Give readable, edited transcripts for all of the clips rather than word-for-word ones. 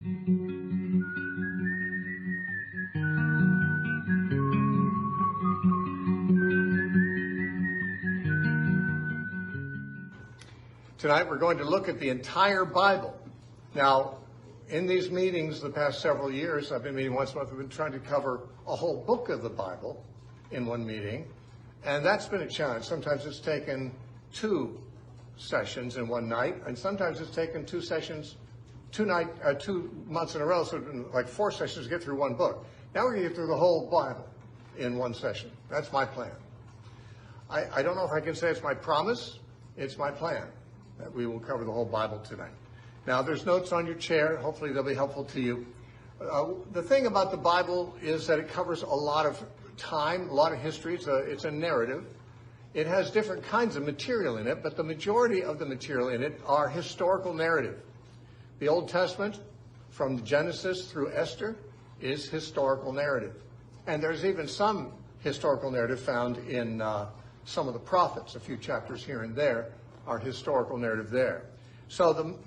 Tonight we're going to look at the entire Bible. Now, in these meetings the past several years, I've been meeting once a month, we've been trying to cover a whole book of the Bible in one meeting, and that's been a challenge. Sometimes it's taken 2 sessions in one night, and sometimes it's taken 2 sessions, 2 months in a row, so it's been like 4 sessions to get through one book. Now we're going to get through the whole Bible in one session. That's my plan. I don't know if I can say it's my promise. It's my plan that we will cover the whole Bible tonight. Now, there's notes on your chair. Hopefully they'll be helpful to you. The thing about the Bible is that it covers a lot of time, a lot of history. It's a narrative. It has different kinds of material in it, but the majority of the material in it are historical narrative. The Old Testament, from Genesis through Esther, is historical narrative. And there's even some historical narrative found in some of the prophets. A few chapters here and there are historical narrative there. So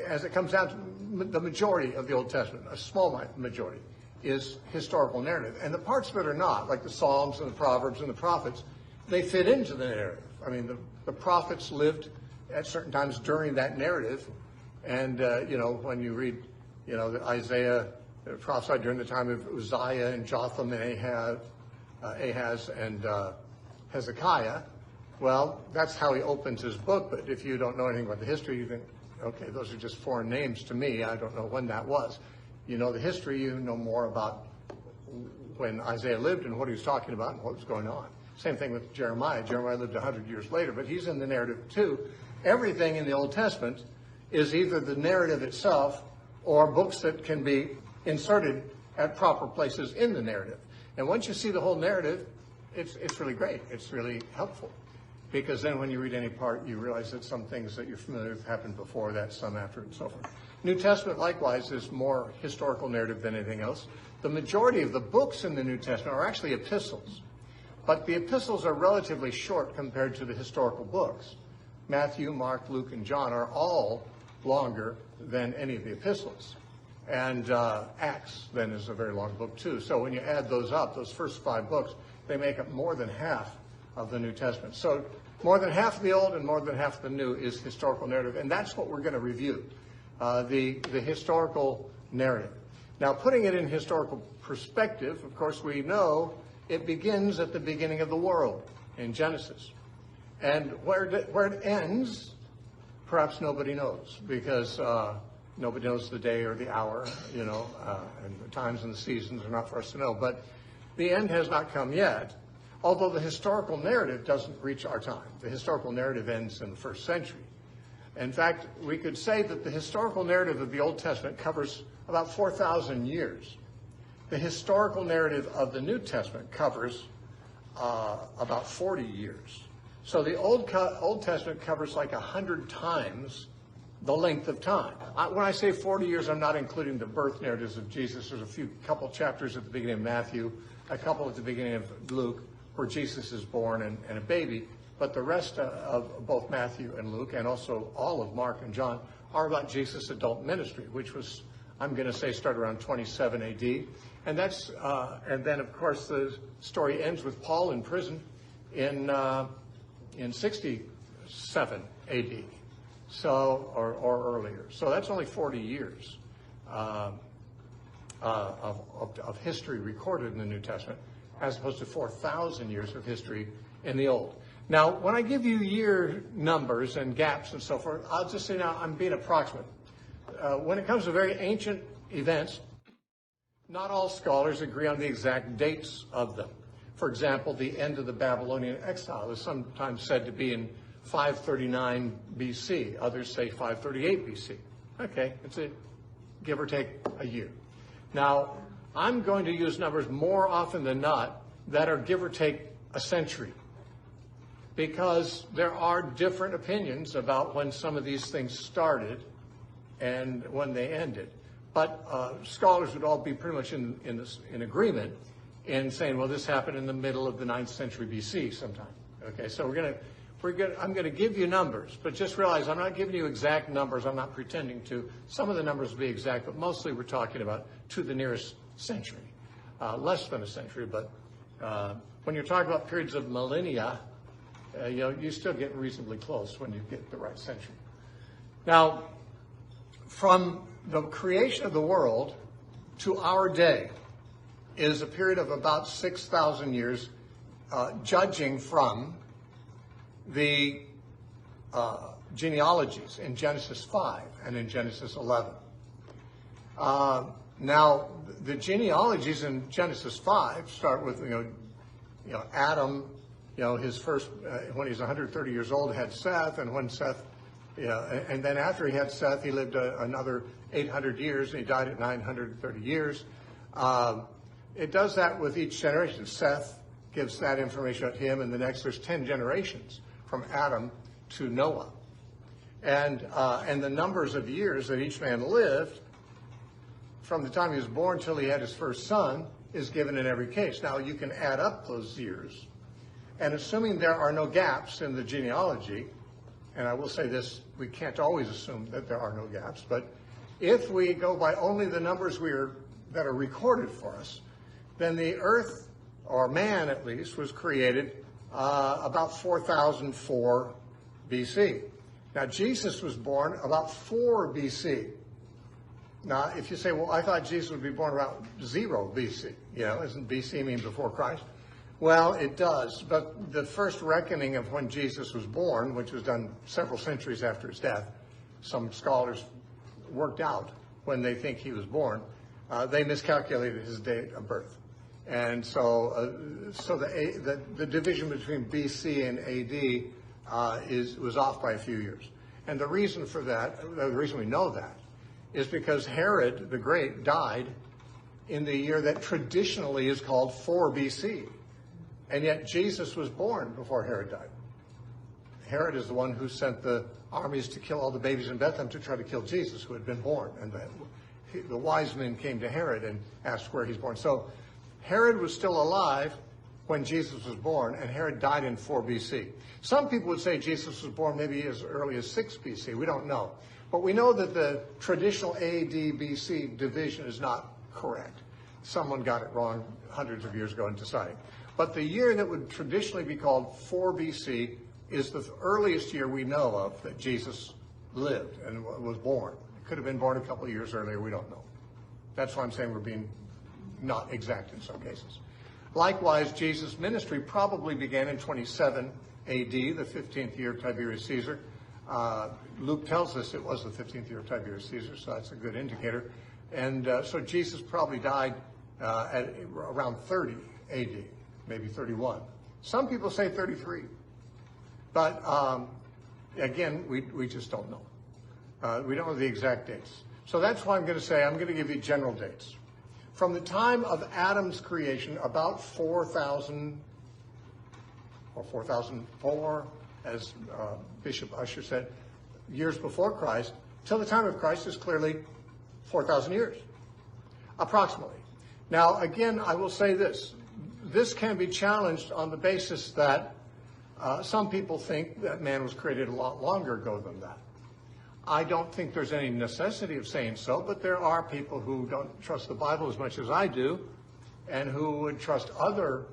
as it comes down to the majority of the Old Testament, a small majority, is historical narrative. And the parts that are not, like the Psalms and the Proverbs and the prophets, they fit into the narrative. I mean, the prophets lived at certain times during that narrative. And, when you read, that Isaiah prophesied during the time of Uzziah and Jotham and Ahaz and Hezekiah, well, that's how he opens his book. But if you don't know anything about the history, you think, okay, those are just foreign names to me. I don't know when that was. You know the history, you know more about when Isaiah lived and what he was talking about and what was going on. Same thing with Jeremiah. Jeremiah lived 100 years later, but he's in the narrative too. Everything in the Old Testament is either the narrative itself or books that can be inserted at proper places in the narrative. And once you see the whole narrative, it's really great. It's really helpful. Because then when you read any part, you realize that some things that you're familiar with happened before that, some after, and so forth. New Testament, likewise, is more historical narrative than anything else. The majority of the books in the New Testament are actually epistles. But the epistles are relatively short compared to the historical books. Matthew, Mark, Luke, and John are all longer than any of the epistles. And Acts, then, is a very long book, too. So when you add those up, those first 5 books, they make up more than half of the New Testament. So more than half of the Old and more than half of the New is historical narrative, and that's what we're going to review, the historical narrative. Now, putting it in historical perspective, of course, we know it begins at the beginning of the world in Genesis. And where it ends, perhaps nobody knows, because nobody knows the day or the hour, and the times and the seasons are not for us to know. But the end has not come yet. Although the historical narrative doesn't reach our time. The historical narrative ends in the 1st century. In fact, we could say that the historical narrative of the Old Testament covers about 4,000 years. The historical narrative of the New Testament covers about 40 years. So the Old Testament covers like 100 times the length of time. When I say 40 years, I'm not including the birth narratives of Jesus. There's a couple chapters at the beginning of Matthew, a couple at the beginning of Luke, where Jesus is born and a baby, but the rest of both Matthew and Luke, and also all of Mark and John, are about Jesus' adult ministry, which was, I'm going to say, started around 27 A.D. And then, of course, the story ends with Paul in prison in 67 A.D. or earlier. So that's only 40 years of history recorded in the New Testament, as opposed to 4,000 years of history in the Old. Now, when I give you year numbers and gaps and so forth, I'll just say now I'm being approximate. When it comes to very ancient events, not all scholars agree on the exact dates of them. For example, the end of the Babylonian exile is sometimes said to be in 539 BC. Others say 538 BC. Okay, it's a give or take a year. Now, I'm going to use numbers more often than not that are give or take a century, because there are different opinions about when some of these things started and when they ended. But scholars would all be pretty much in agreement in saying, well, this happened in the middle of the 9th century BC sometime. Okay, so we're going to I'm going to give you numbers, but just realize I'm not giving you exact numbers. I'm not pretending to. Some of the numbers will be exact, but mostly we're talking about to the nearest century. Less than a century, but when you're talking about periods of millennia, you still get reasonably close when you get the right century. Now, from the creation of the world to our day is a period of about 6,000 years, judging from the genealogies in Genesis 5 and in Genesis 11. Now, the genealogies in Genesis 5 start with, Adam, his first, when he's 130 years old, had Seth, and when Seth, and then after he had Seth, he lived another 800 years, and he died at 930 years. It does that with each generation. Seth gives that information about him, and the next there's 10 generations from Adam to Noah. And the numbers of years that each man lived from the time he was born till he had his first son is given in every case. Now, you can add up those years, and assuming there are no gaps in the genealogy, and I will say this, we can't always assume that there are no gaps, but if we go by only the numbers that are recorded for us, then the earth, or man at least, was created about 4004 BC. Now, Jesus was born about 4 BC. Now, if you say, well, I thought Jesus would be born around 0 BC, doesn't BC mean before Christ? Well, it does, but the first reckoning of when Jesus was born, which was done several centuries after his death, some scholars worked out when they think he was born, they miscalculated his date of birth. And so the division between BC and AD was off by a few years. And the reason for that, the reason we know that, is because Herod the Great died in the year that traditionally is called 4 BC. And yet Jesus was born before Herod died. Herod is the one who sent the armies to kill all the babies in Bethlehem to try to kill Jesus, who had been born. And the wise men came to Herod and asked where he's born. So Herod was still alive when Jesus was born, and Herod died in 4 BC. Some people would say Jesus was born maybe as early as 6 BC. We don't know. But we know that the traditional AD-BC division is not correct. Someone got it wrong hundreds of years ago in deciding. But the year that would traditionally be called 4 BC is the earliest year we know of that Jesus lived and was born. It could have been born a couple of years earlier. We don't know. That's why I'm saying we're being not exact in some cases. Likewise, Jesus' ministry probably began in 27 AD, the 15th year of Tiberius Caesar. Luke tells us it was the 15th year of Tiberius Caesar, so that's a good indicator. And so Jesus probably died at around 30 AD, maybe 31. Some people say 33. But again, we just don't know. We don't know the exact dates. So that's why I'm going to give you general dates. From the time of Adam's creation, about 4,000 or 4,004, as Bishop Usher said, years before Christ, till the time of Christ is clearly 4,000 years, approximately. Now, again, I will say this. This can be challenged on the basis that some people think that man was created a lot longer ago than that. I don't think there's any necessity of saying so, but there are people who don't trust the Bible as much as I do, and who would trust other,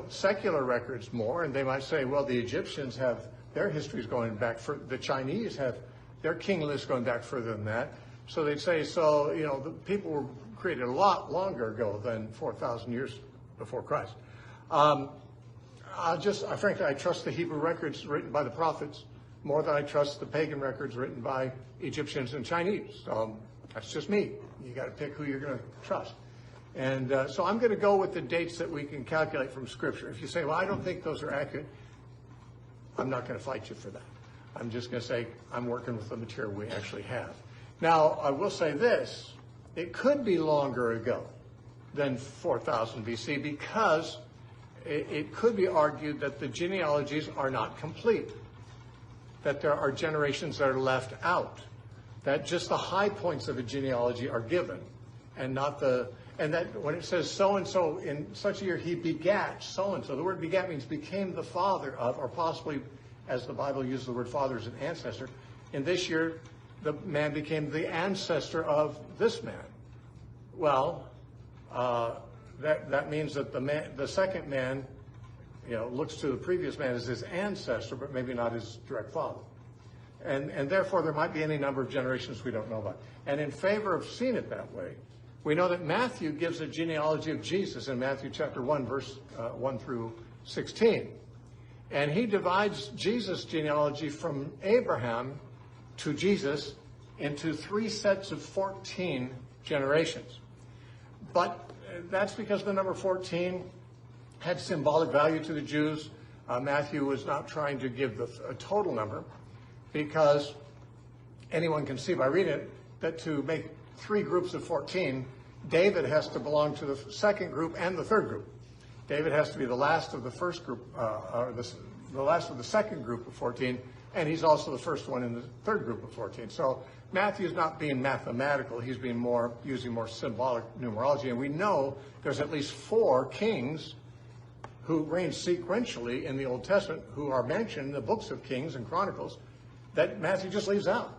secular records more, and they might say, well, the Egyptians have their histories going back, the Chinese have their king list going back further than that. So they'd say, the people were created a lot longer ago than 4,000 years before Christ. Frankly, I trust the Hebrew records written by the prophets more than I trust the pagan records written by Egyptians and Chinese. That's just me. You got to pick who you're going to trust. And so I'm going to go with the dates that we can calculate from Scripture. If you say, well, I don't think those are accurate, I'm not going to fight you for that. I'm just going to say I'm working with the material we actually have. Now, I will say this. It could be longer ago than 4000 BC because it could be argued that the genealogies are not complete, that there are generations that are left out, that just the high points of a genealogy are given, and not the, and that when it says so-and-so in such a year, he begat so-and-so. The word begat means became the father of, or possibly, as the Bible uses the word father as an ancestor. In this year, the man became the ancestor of this man. Well, that means that the second man, looks to the previous man as his ancestor, but maybe not his direct father. And therefore, there might be any number of generations we don't know about. And in favor of seeing it that way, we know that Matthew gives a genealogy of Jesus in Matthew chapter 1, verse 1 through 16. And he divides Jesus' genealogy from Abraham to Jesus into 3 sets of 14 generations. But that's because the number 14 had symbolic value to the Jews. Matthew was not trying to give a total number, because anyone can see by reading it that to make 3 groups of 14, David has to belong to the second group and the third group. David has to be the last of the first group, or the last of the second group of 14, and he's also the first one in the third group of 14. So Matthew's not being mathematical. He's being using more symbolic numerology. And we know there's at least 4 kings who reigned sequentially in the Old Testament, who are mentioned in the books of Kings and Chronicles, that Matthew just leaves out.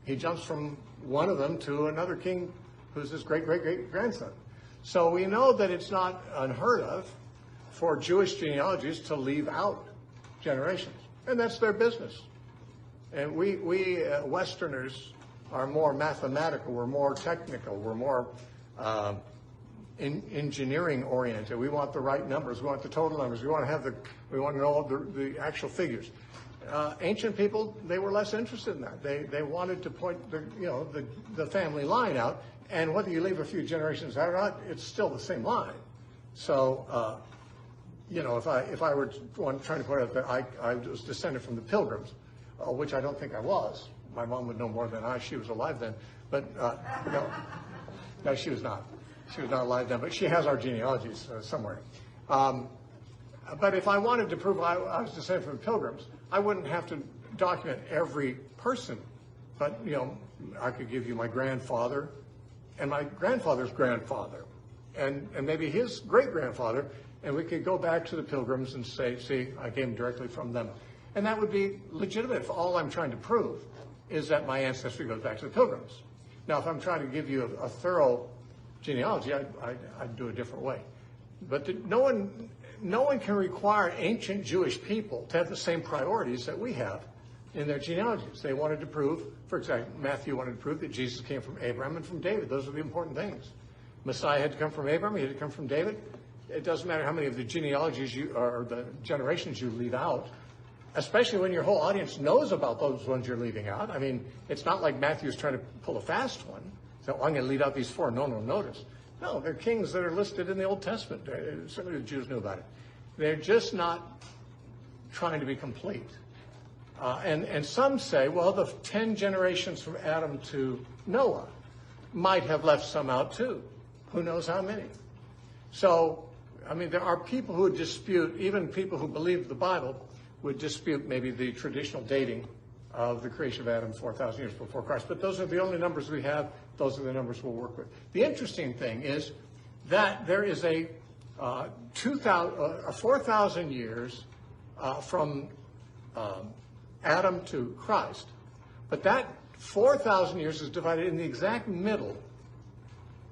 He jumps from one of them to another king who's his great-great-great-grandson. So we know that it's not unheard of for Jewish genealogies to leave out generations. And that's their business. And we Westerners are more mathematical, we're more technical, we're more engineering oriented. We want the right numbers, we want the total numbers, we want to know the actual figures. Ancient people, they were less interested in that. They wanted to point the family line out, and whether you leave a few generations out or not, it's still the same line. So, if I were trying to point out that I was descended from the Pilgrims, which I don't think I was. My mom would know more than I. She was alive then, but no, she was not. She was not alive then, but she has our genealogies somewhere. But if I wanted to prove I was descended from the Pilgrims, I wouldn't have to document every person. But, I could give you my grandfather and my grandfather's grandfather and maybe his great-grandfather, and we could go back to the Pilgrims and say, see, I came directly from them. And that would be legitimate if all I'm trying to prove is that my ancestry goes back to the Pilgrims. Now, if I'm trying to give you a thorough genealogy, I'd do it a different way. But no one can require ancient Jewish people to have the same priorities that we have in their genealogies. They wanted to prove, for example, Matthew wanted to prove that Jesus came from Abraham and from David. Those are the important things. Messiah had to come from Abraham, he had to come from David. It doesn't matter how many of the genealogies or the generations you leave out, especially when your whole audience knows about those ones you're leaving out. I mean, it's not like Matthew's trying to pull a fast one. So I'm going to leave out these 4. No, notice. No, they're kings that are listed in the Old Testament. Certainly the Jews knew about it. They're just not trying to be complete. And some say, well, the 10 generations from Adam to Noah might have left some out too. Who knows how many? So, I mean, there are people who would dispute, even people who believe the Bible would dispute maybe the traditional dating of the creation of Adam 4,000 years before Christ. But those are the only numbers we have. Those are the numbers we'll work with. The interesting thing is that there is a 4,000 years from Adam to Christ. But that 4,000 years is divided in the exact middle,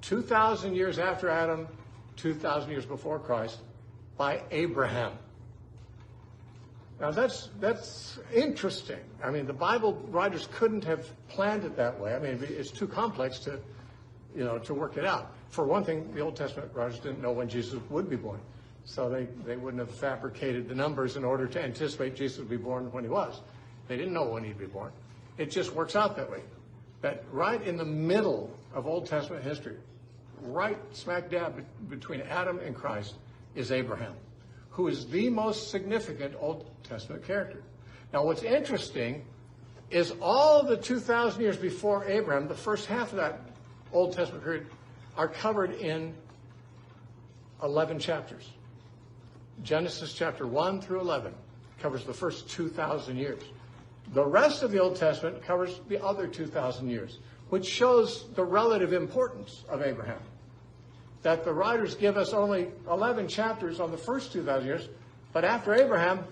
2,000 years after Adam, 2,000 years before Christ, by Abraham. Now that's interesting. I mean, the Bible writers couldn't have planned it that way. I mean, it's too complex to work it out. For one thing, the Old Testament writers didn't know when Jesus would be born, so they wouldn't have fabricated the numbers in order to anticipate Jesus would be born when he was. They didn't know when he'd be born. It just works out that way. That right in the middle of Old Testament history, right smack dab between Adam and Christ, is Abraham, who is the most significant Old Testament character. Now, what's interesting is all the 2,000 years before Abraham, the first half of that Old Testament period, are covered in 11 chapters. Genesis chapter 1 through 11 covers the first 2,000 years. The rest of the Old Testament covers the other 2,000 years. which shows the relative importance of Abraham. That the writers give us only 11 chapters on the first 2,000 years, but after Abraham,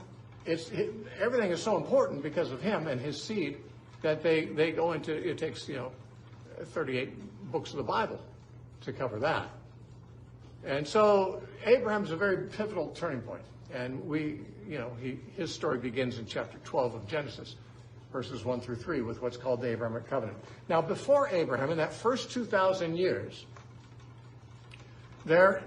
everything is so important because of him and his seed that they go into, it takes, 38 books of the Bible to cover that. And so Abraham's a very pivotal turning point. And his story begins in chapter 12 of Genesis, verses 1 through 3, with what's called the Abrahamic covenant. Now, before Abraham, in that first 2,000 years, there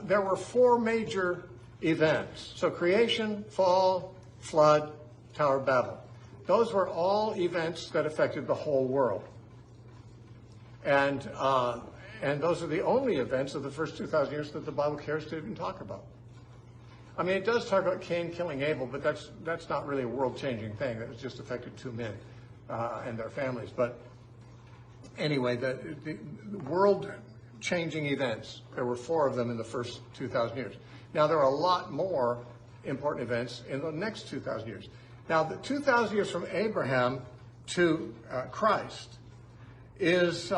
were 4 major events. So creation, fall, flood, Tower of Babel. Those were all events that affected the whole world. And those are the only events of the first 2,000 years that the Bible cares to even talk about. I mean, it does talk about Cain killing Abel, but that's not really a world-changing thing. That was just affected 2 men and their families. But anyway, the world-changing events, there were 4 of them in the first 2,000 years. Now, there are a lot more important events in the next 2,000 years. Now, the 2,000 years from Abraham to Christ is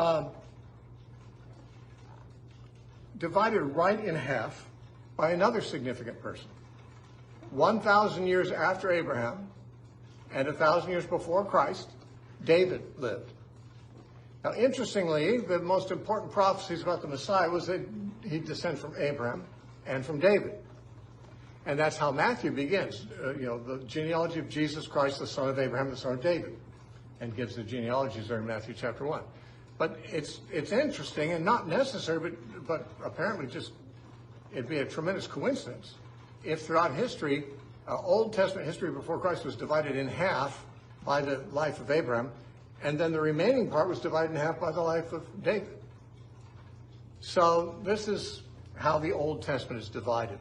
divided right in half by another significant person. 1,000 years after Abraham and 1,000 years before Christ, David lived. Now, interestingly, the most important prophecies about the Messiah was that he'd descend from Abraham and from David. And that's how Matthew begins, the genealogy of Jesus Christ, the son of Abraham, the son of David, and gives the genealogies there in Matthew chapter 1. But it's interesting and not necessary, but apparently it'd be a tremendous coincidence if throughout history, Old Testament history before Christ was divided in half by the life of Abraham, and then the remaining part was divided in half by the life of David. So this is how the Old Testament is divided.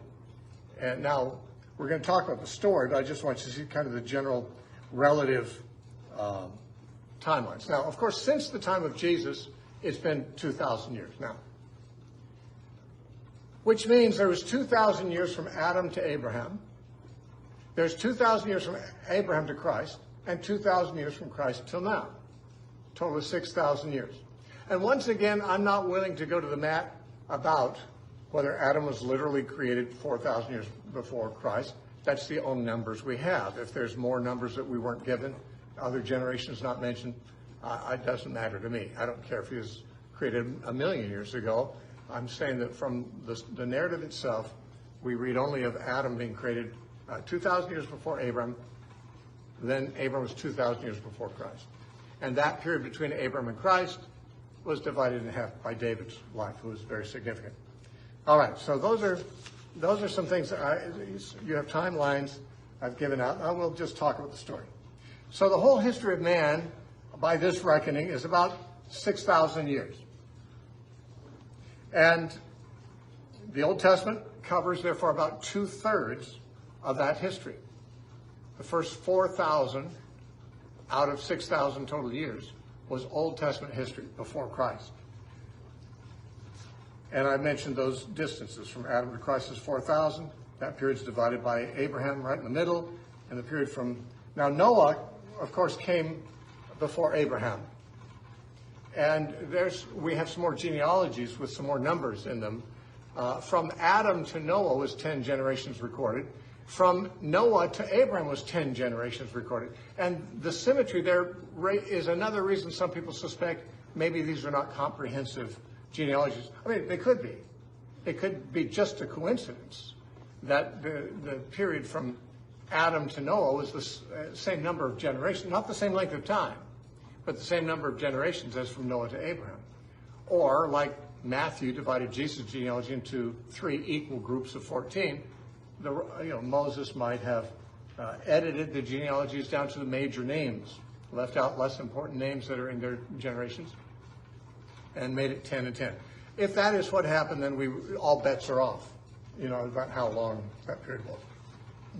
And now we're going to talk about the story, but I just want you to see kind of the general relative timelines. Now, of course, since the time of Jesus, it's been 2,000 years now. Which means there was 2,000 years from Adam to Abraham. There's 2,000 years from Abraham to Christ, and 2,000 years from Christ till now. Total of 6,000 years. And once again, I'm not willing to go to the mat about whether Adam was literally created 4,000 years before Christ. That's the only numbers we have. If there's more numbers that we weren't given, other generations not mentioned, it doesn't matter to me. I don't care if he was created 1,000,000 years ago. I'm saying that from the narrative itself, we read only of Adam being created 2,000 years before Abraham. Then Abraham was 2,000 years before Christ. And that period between Abraham and Christ was divided in half by David's life, who was very significant. All right, so those are some things that you have timelines I've given out. I will just talk about the story. So the whole history of man, by this reckoning, is about 6,000 years. And the Old Testament covers, therefore, about 2/3 of that history. The first 4,000 out of 6,000 total years was Old Testament history before Christ. And I mentioned those distances from Adam to Christ is 4,000. That period's divided by Abraham right in the middle. And the period from... Now, Noah, of course, came before Abraham. And we have some more genealogies with some more numbers in them. From Adam to Noah was 10 generations recorded. From Noah to Abraham was 10 generations recorded. And the symmetry there is another reason some people suspect maybe these are not comprehensive genealogies. I mean, they could be. It could be just a coincidence that the period from Adam to Noah was the same number of generations, not the same length of time, but the same number of generations as from Noah to Abraham. Or, like Matthew divided Jesus' genealogy into 3 equal groups of 14, Moses might have edited the genealogies down to the major names, left out less important names that are in their generations, and made it 10 and 10. If that is what happened, then all bets are off, about how long that period was.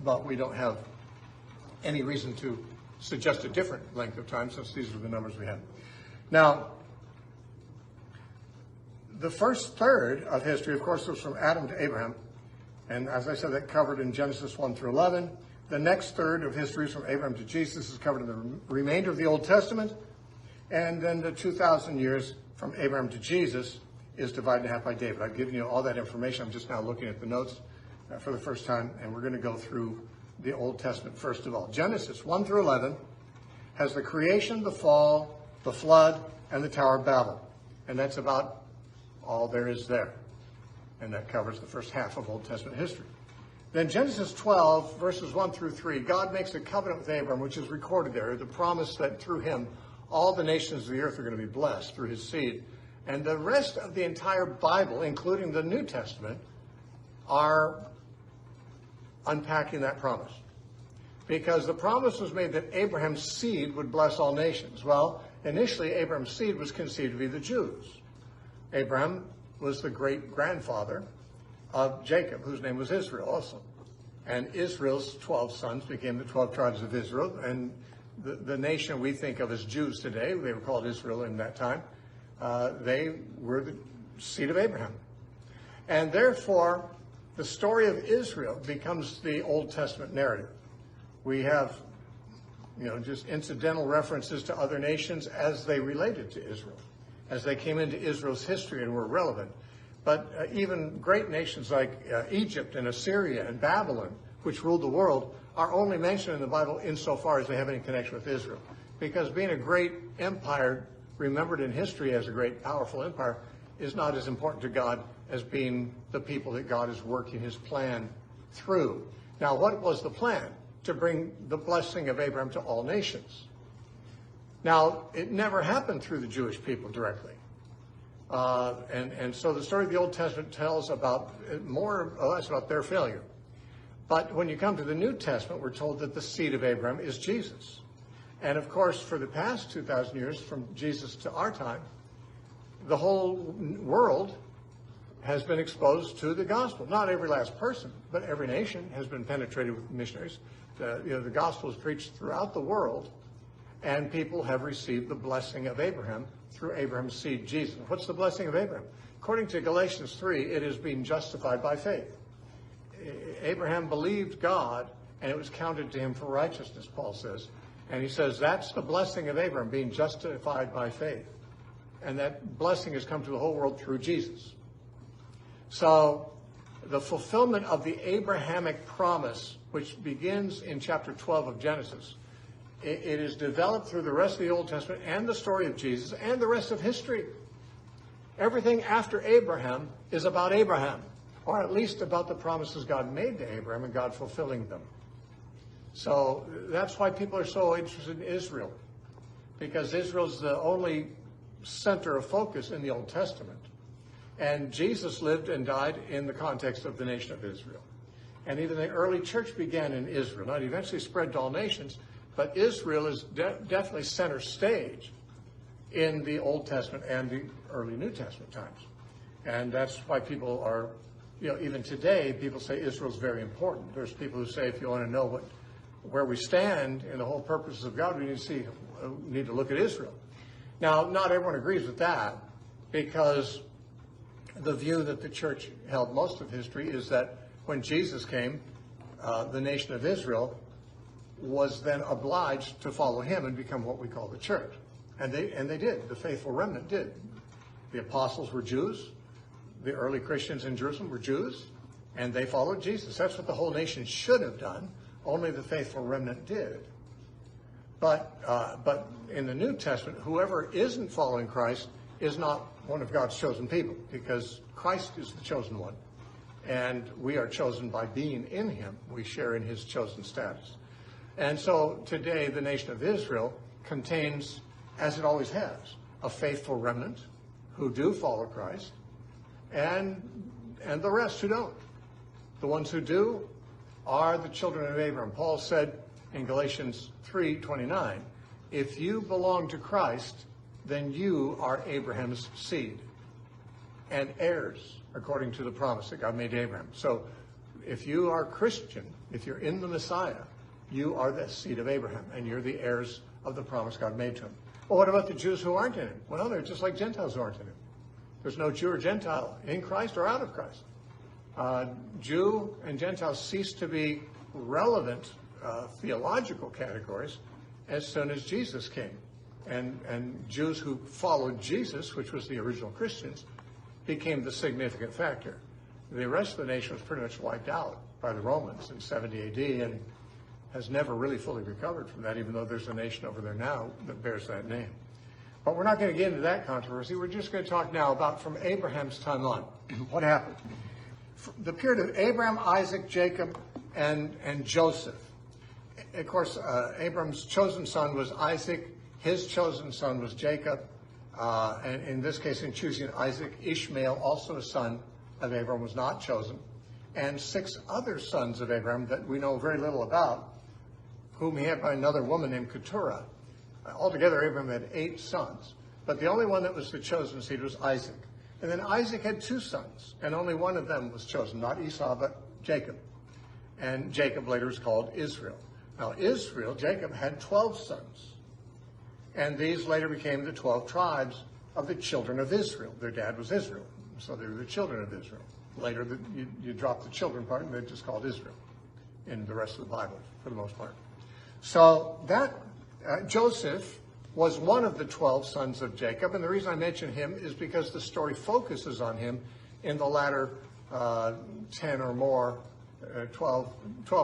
But we don't have any reason to suggest a different length of time, since these are the numbers we have. Now, the first third of history, of course, was from Adam to Abraham. And as I said, that covered in Genesis 1 through 11. The next third of history is from Abraham to Jesus, is covered in the remainder of the Old Testament. And then the 2,000 years from Abraham to Jesus is divided in half by David. I've given you all that information. I'm just now looking at the notes for the first time, and we're going to go through the Old Testament first of all. Genesis 1 through 11 has the creation, the fall, the flood, and the Tower of Babel. And that's about all there is there. And that covers the first half of Old Testament history. Then Genesis 12, verses 1 through 3, God makes a covenant with Abraham, which is recorded there, the promise that through him all the nations of the earth are going to be blessed through his seed. And the rest of the entire Bible, including the New Testament, are unpacking that promise. Because the promise was made that Abraham's seed would bless all nations. Well, initially Abraham's seed was conceived to be the Jews. Abraham was the great-grandfather of Jacob, whose name was Israel also. And Israel's 12 sons became the 12 tribes of Israel. And the nation we think of as Jews today, they were called Israel in that time, they were the seed of Abraham. And therefore, the story of Israel becomes the Old Testament narrative. We have, just incidental references to other nations as they related to Israel, as they came into Israel's history and were relevant. But even great nations like Egypt and Assyria and Babylon, which ruled the world, are only mentioned in the Bible insofar as they have any connection with Israel. Because being a great empire, remembered in history as a great, powerful empire, is not as important to God as being the people that God is working his plan through. Now, what was the plan? To bring the blessing of Abraham to all nations. Now, it never happened through the Jewish people directly. And so the story of the Old Testament tells about more or less about their failure. But when you come to the New Testament, we're told that the seed of Abraham is Jesus. And of course, for the past 2,000 years, from Jesus to our time, the whole world has been exposed to the gospel. Not every last person, but every nation has been penetrated with missionaries. The gospel is preached throughout the world, and people have received the blessing of Abraham through Abraham's seed, Jesus. What's the blessing of Abraham? According to Galatians 3, it is being justified by faith. Abraham believed God, and it was counted to him for righteousness, Paul says. And he says that's the blessing of Abraham, being justified by faith. And that blessing has come to the whole world through Jesus. So the fulfillment of the Abrahamic promise, which begins in chapter 12 of Genesis, it is developed through the rest of the Old Testament and the story of Jesus and the rest of history. Everything after Abraham is about Abraham, or at least about the promises God made to Abraham and God fulfilling them. So that's why people are so interested in Israel, because Israel's the only center of focus in the Old Testament. And Jesus lived and died in the context of the nation of Israel. And even the early church began in Israel. Now, it eventually spread to all nations, but Israel is definitely center stage in the Old Testament and the early New Testament times. And that's why people are, even today, people say Israel's very important. There's people who say if you want to know where we stand in the whole purposes of God, we need to look at Israel. Now, not everyone agrees with that, because the view that the church held most of history is that when Jesus came, the nation of Israel was then obliged to follow him and become what we call the church. And they did. The faithful remnant did. The apostles were Jews. The early Christians in Jerusalem were Jews, and they followed Jesus. That's what the whole nation should have done. Only the faithful remnant did. But in the New Testament, whoever isn't following Christ is not one of God's chosen people, because Christ is the chosen one. And we are chosen by being in him. We share in his chosen status. And so today, the nation of Israel contains, as it always has, a faithful remnant who do follow Christ, and the rest who don't. The ones who do are the children of Abraham. Paul said in Galatians 3:29, if you belong to Christ, then you are Abraham's seed and heirs according to the promise that God made to Abraham. So if you are Christian, if you're in the Messiah, you are the seed of Abraham, and you're the heirs of the promise God made to him. Well, what about the Jews who aren't in him? Well, they're just like Gentiles who aren't in him. There's no Jew or Gentile in Christ or out of Christ. Jew and Gentile cease to be relevant theological categories as soon as Jesus came. and Jews who followed Jesus, which was the original Christians, became the significant factor. The rest of the nation was pretty much wiped out by the Romans in 70 AD and has never really fully recovered from that, even though there's a nation over there now that bears that name. But we're not going to get into that controversy. We're just going to talk now about from Abraham's time on. What happened? The period of Abraham, Isaac, Jacob, and Joseph. Of course, Abraham's chosen son was Isaac. His chosen son was Jacob. And in this case, in choosing Isaac, Ishmael, also a son of Abraham, was not chosen. And 6 other sons of Abraham that we know very little about, whom he had by another woman named Keturah. Altogether, Abraham had 8 sons. But the only one that was the chosen seed was Isaac. And then Isaac had 2 sons, and only one of them was chosen, not Esau, but Jacob. And Jacob later was called Israel. Now, Jacob had 12 sons. And these later became the 12 tribes of the children of Israel. Their dad was Israel, so they were the children of Israel. Later, you drop the children part, and they're just called Israel in the rest of the Bible, for the most part. So that Joseph was one of the 12 sons of Jacob, and the reason I mention him is because the story focuses on him in the latter 10 or more, 12,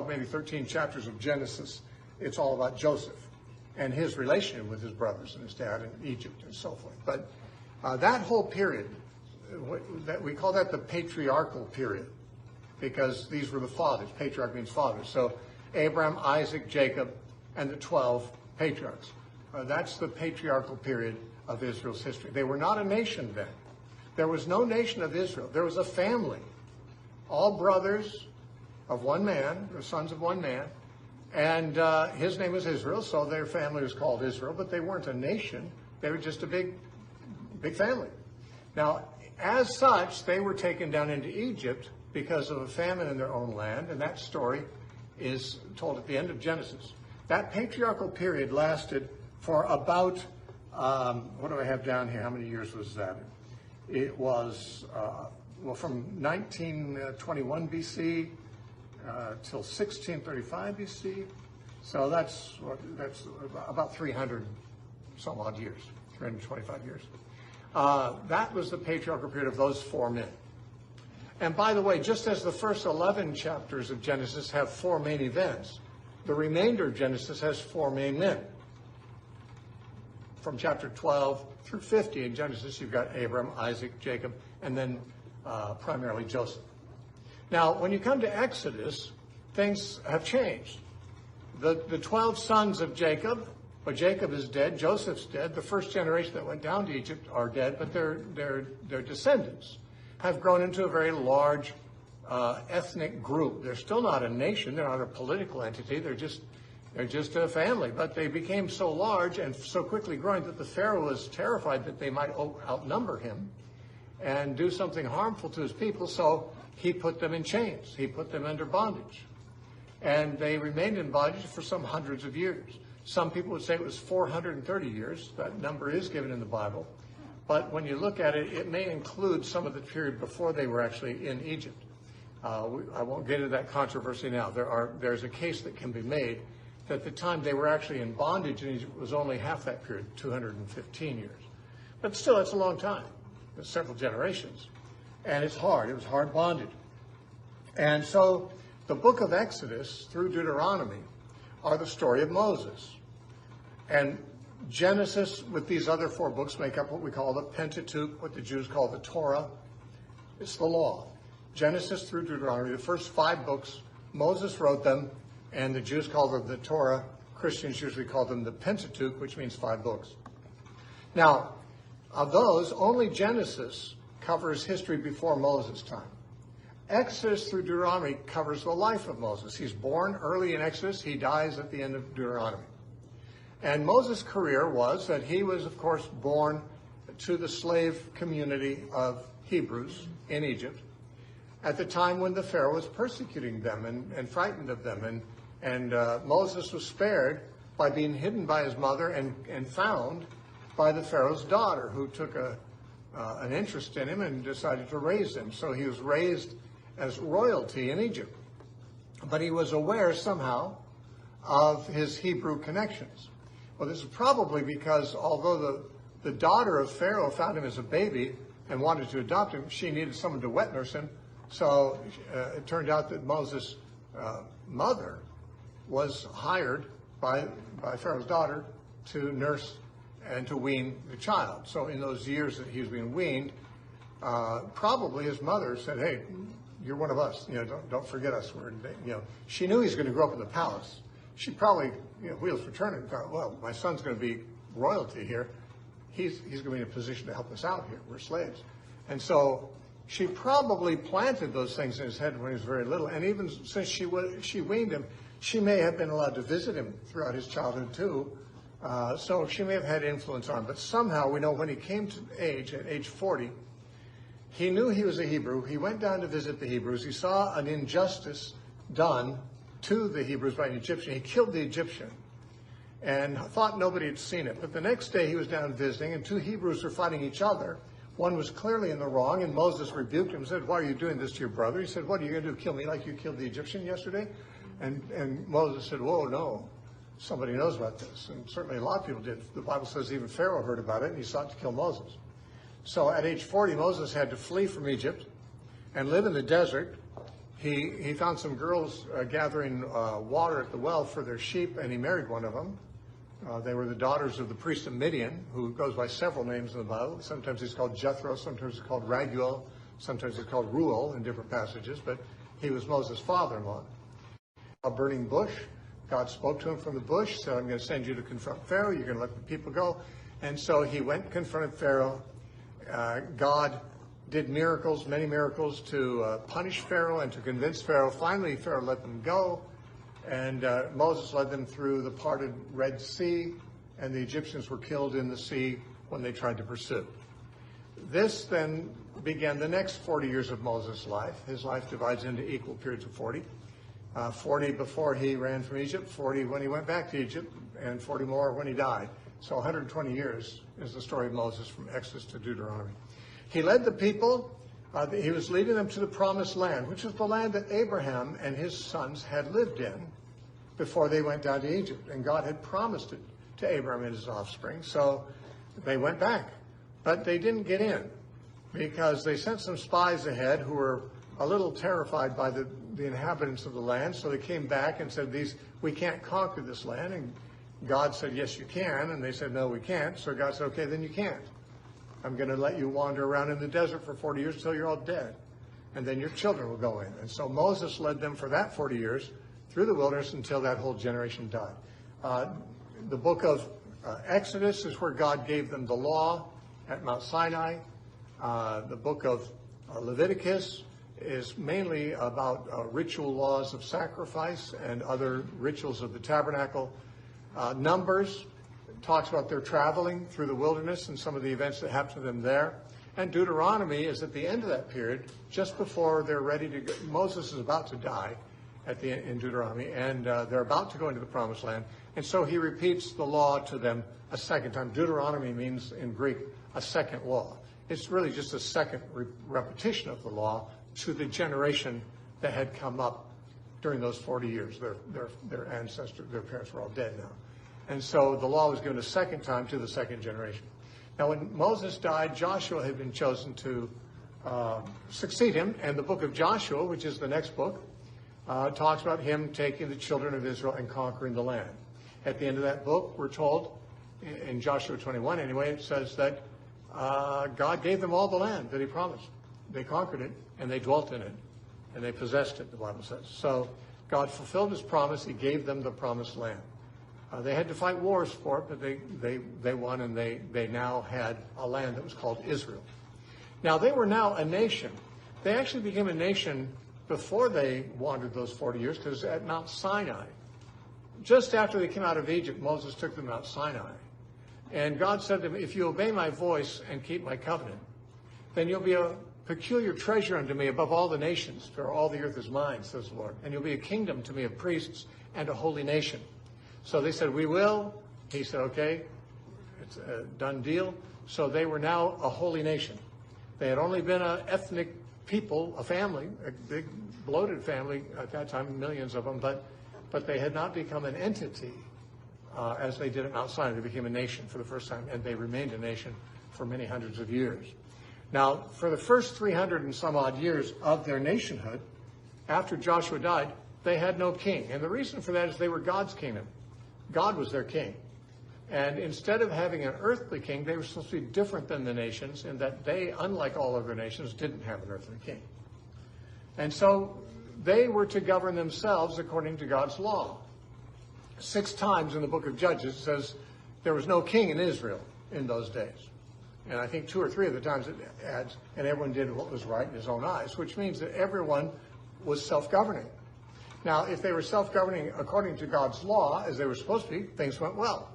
maybe 13 chapters of Genesis. It's all about Joseph and his relationship with his brothers and his dad in Egypt and so forth. But that whole period, we call that the patriarchal period, because these were the fathers. Patriarch means fathers. So Abraham, Isaac, Jacob, and the 12 patriarchs. That's the patriarchal period of Israel's history. They were not a nation then. There was no nation of Israel. There was a family, all brothers of one man, or sons of one man, and his name was Israel, so their family was called Israel, but they weren't a nation. They were just a big family. Now, as such, they were taken down into Egypt because of a famine in their own land, and that story is told at the end of Genesis. That patriarchal period lasted for about, what do I have down here? How many years was that? It was, from 1921 BC till 1635 BC. So that's about 300 some odd years, 325 years. That was the patriarchal period of those 4 men. And by the way, just as the first 11 chapters of Genesis have 4 main events, the remainder of Genesis has 4 main men. From chapter 12 through 50 in Genesis, you've got Abraham, Isaac, Jacob, and then primarily Joseph. Now, when you come to Exodus, things have changed. The 12 sons of Jacob, but Jacob is dead, Joseph's dead. The first generation that went down to Egypt are dead, but their descendants have grown into a very large ethnic group. They're still not a nation. They're not a political entity. They're just a family. But they became so large and so quickly growing that the Pharaoh was terrified that they might outnumber him and do something harmful to his people. So he put them in chains. He put them under bondage. And they remained in bondage for some hundreds of years. Some people would say it was 430 years. That number is given in the Bible. But when you look at it, it may include some of the period before they were actually in Egypt. I won't get into that controversy now. There's a case that can be made that the time they were actually in bondage in Egypt was only half that period, 215 years. But still, it's a long time. It's several generations. And it's hard. It was hard bondage. And so the book of Exodus through Deuteronomy are the story of Moses. And Genesis, with these other 4 books, make up what we call the Pentateuch, what the Jews call the Torah. It's the law. Genesis through Deuteronomy, the first 5 books, Moses wrote them, and the Jews call them the Torah. Christians usually call them the Pentateuch, which means 5 books. Now, of those, only Genesis covers history before Moses' time. Exodus through Deuteronomy covers the life of Moses. He's born early in Exodus. He dies at the end of Deuteronomy. And Moses' career was that he was, of course, born to the slave community of Hebrews in Egypt at the time when the Pharaoh was persecuting them and frightened of them. And Moses was spared by being hidden by his mother and found by the Pharaoh's daughter, who took an interest in him and decided to raise him. So he was raised as royalty in Egypt. But he was aware somehow of his Hebrew connections. Well, this is probably because although the daughter of Pharaoh found him as a baby and wanted to adopt him, she needed someone to wet nurse him. So it turned out that Moses' mother was hired by Pharaoh's daughter to nurse and to wean the child. So in those years that he was being weaned, probably his mother said, "Hey, you're one of us. Don't forget us." She knew he was going to grow up in the palace. She probably, wheels for turning, thought, "Well, my son's going to be royalty here. He's going to be in a position to help us out here. We're slaves." And so she probably planted those things in his head when he was very little. And even since she weaned him, she may have been allowed to visit him throughout his childhood too. So she may have had influence on him. But somehow we know when he came to age, at age 40, he knew he was a Hebrew. He went down to visit the Hebrews. He saw an injustice done to the Hebrews by an Egyptian. He killed the Egyptian and thought nobody had seen it. But the next day he was down visiting, and two Hebrews were fighting each other. One was clearly in the wrong, and Moses rebuked him and said, "Why are you doing this to your brother?" He said, "What are you going to do, kill me like you killed the Egyptian yesterday?" And Moses said, "Whoa, no. Somebody knows about this." And certainly a lot of people did. The Bible says even Pharaoh heard about it, and he sought to kill Moses. So at age 40, Moses had to flee from Egypt and live in the desert. He found some girls gathering water at the well for their sheep, and he married one of them. They were the daughters of the priest of Midian, who goes by several names in the Bible. Sometimes he's called Jethro, sometimes he's called Raguel, sometimes he's called Ruel in different passages, but he was Moses' father-in-law. A burning bush. God spoke to him from the bush, said, "I'm going to send you to confront Pharaoh. You're going to let the people go." And so he went and confronted Pharaoh. God did miracles, many miracles, to punish Pharaoh and to convince Pharaoh. Finally, Pharaoh let them go, and Moses led them through the parted Red Sea, and the Egyptians were killed in the sea when they tried to pursue. This then began the next 40 years of Moses' life. His life divides into equal periods of 40. 40 before he ran from Egypt, 40 when he went back to Egypt, and 40 more when he died. So 120 years is the story of Moses from Exodus to Deuteronomy. He led the people. He was leading them to the promised land, which was the land that Abraham and his sons had lived in before they went down to Egypt. And God had promised it to Abraham and his offspring. So they went back. But they didn't get in because they sent some spies ahead who were a little terrified by the inhabitants of the land. So they came back and said, "We can't conquer this land." And God said, "Yes, you can." And they said, "No, we can't." So God said, "Okay, then you can't. I'm going to let you wander around in the desert for 40 years until you're all dead. And then your children will go in." And so Moses led them for that 40 years through the wilderness until that whole generation died. The book of Exodus is where God gave them the law at Mount Sinai. The book of Leviticus is mainly about ritual laws of sacrifice and other rituals of the tabernacle. Numbers talks about their traveling through the wilderness and some of the events that happened to them there. And Deuteronomy is at the end of that period, just before they're ready to go. Moses is about to die in Deuteronomy, and they're about to go into the promised land. And so he repeats the law to them a second time. Deuteronomy means in Greek a second law. It's really just a second repetition of the law to the generation that had come up during those 40 years. Their ancestors, their parents were all dead now. And so the law was given a second time to the second generation. Now, when Moses died, Joshua had been chosen to succeed him. And the book of Joshua, which is the next book, talks about him taking the children of Israel and conquering the land. At the end of that book, we're told, in Joshua 21 anyway, it says that God gave them all the land that he promised. They conquered it, and they dwelt in it, and they possessed it, the Bible says. So God fulfilled his promise. He gave them the promised land. They had to fight wars for it, but they won, and they now had a land that was called Israel. Now, they were now a nation. They actually became a nation before they wandered those 40 years, because at Mount Sinai, just after they came out of Egypt, Moses took them to Mount Sinai. And God said to them, "If you obey my voice and keep my covenant, then you'll be a peculiar treasure unto me above all the nations, for all the earth is mine," says the Lord. "And you'll be a kingdom to me of priests and a holy nation." So they said, "We will." He said, "Okay, it's a done deal." So they were now a holy nation. They had only been an ethnic people, a family, a big bloated family at that time, millions of them, but they had not become an entity as they did at Mount Sinai. They became a nation for the first time, and they remained a nation for many hundreds of years. Now, for the first 300 and some odd years of their nationhood, after Joshua died, they had no king. And the reason for that is they were God's kingdom. God was their king. And instead of having an earthly king, they were supposed to be different than the nations in that they, unlike all other nations, didn't have an earthly king. And so they were to govern themselves according to God's law. 6 times in the book of Judges it says there was no king in Israel in those days. And I think 2 or 3 of the times it adds, and everyone did what was right in his own eyes, which means that everyone was self-governing. Now, if they were self-governing according to God's law, as they were supposed to be, things went well.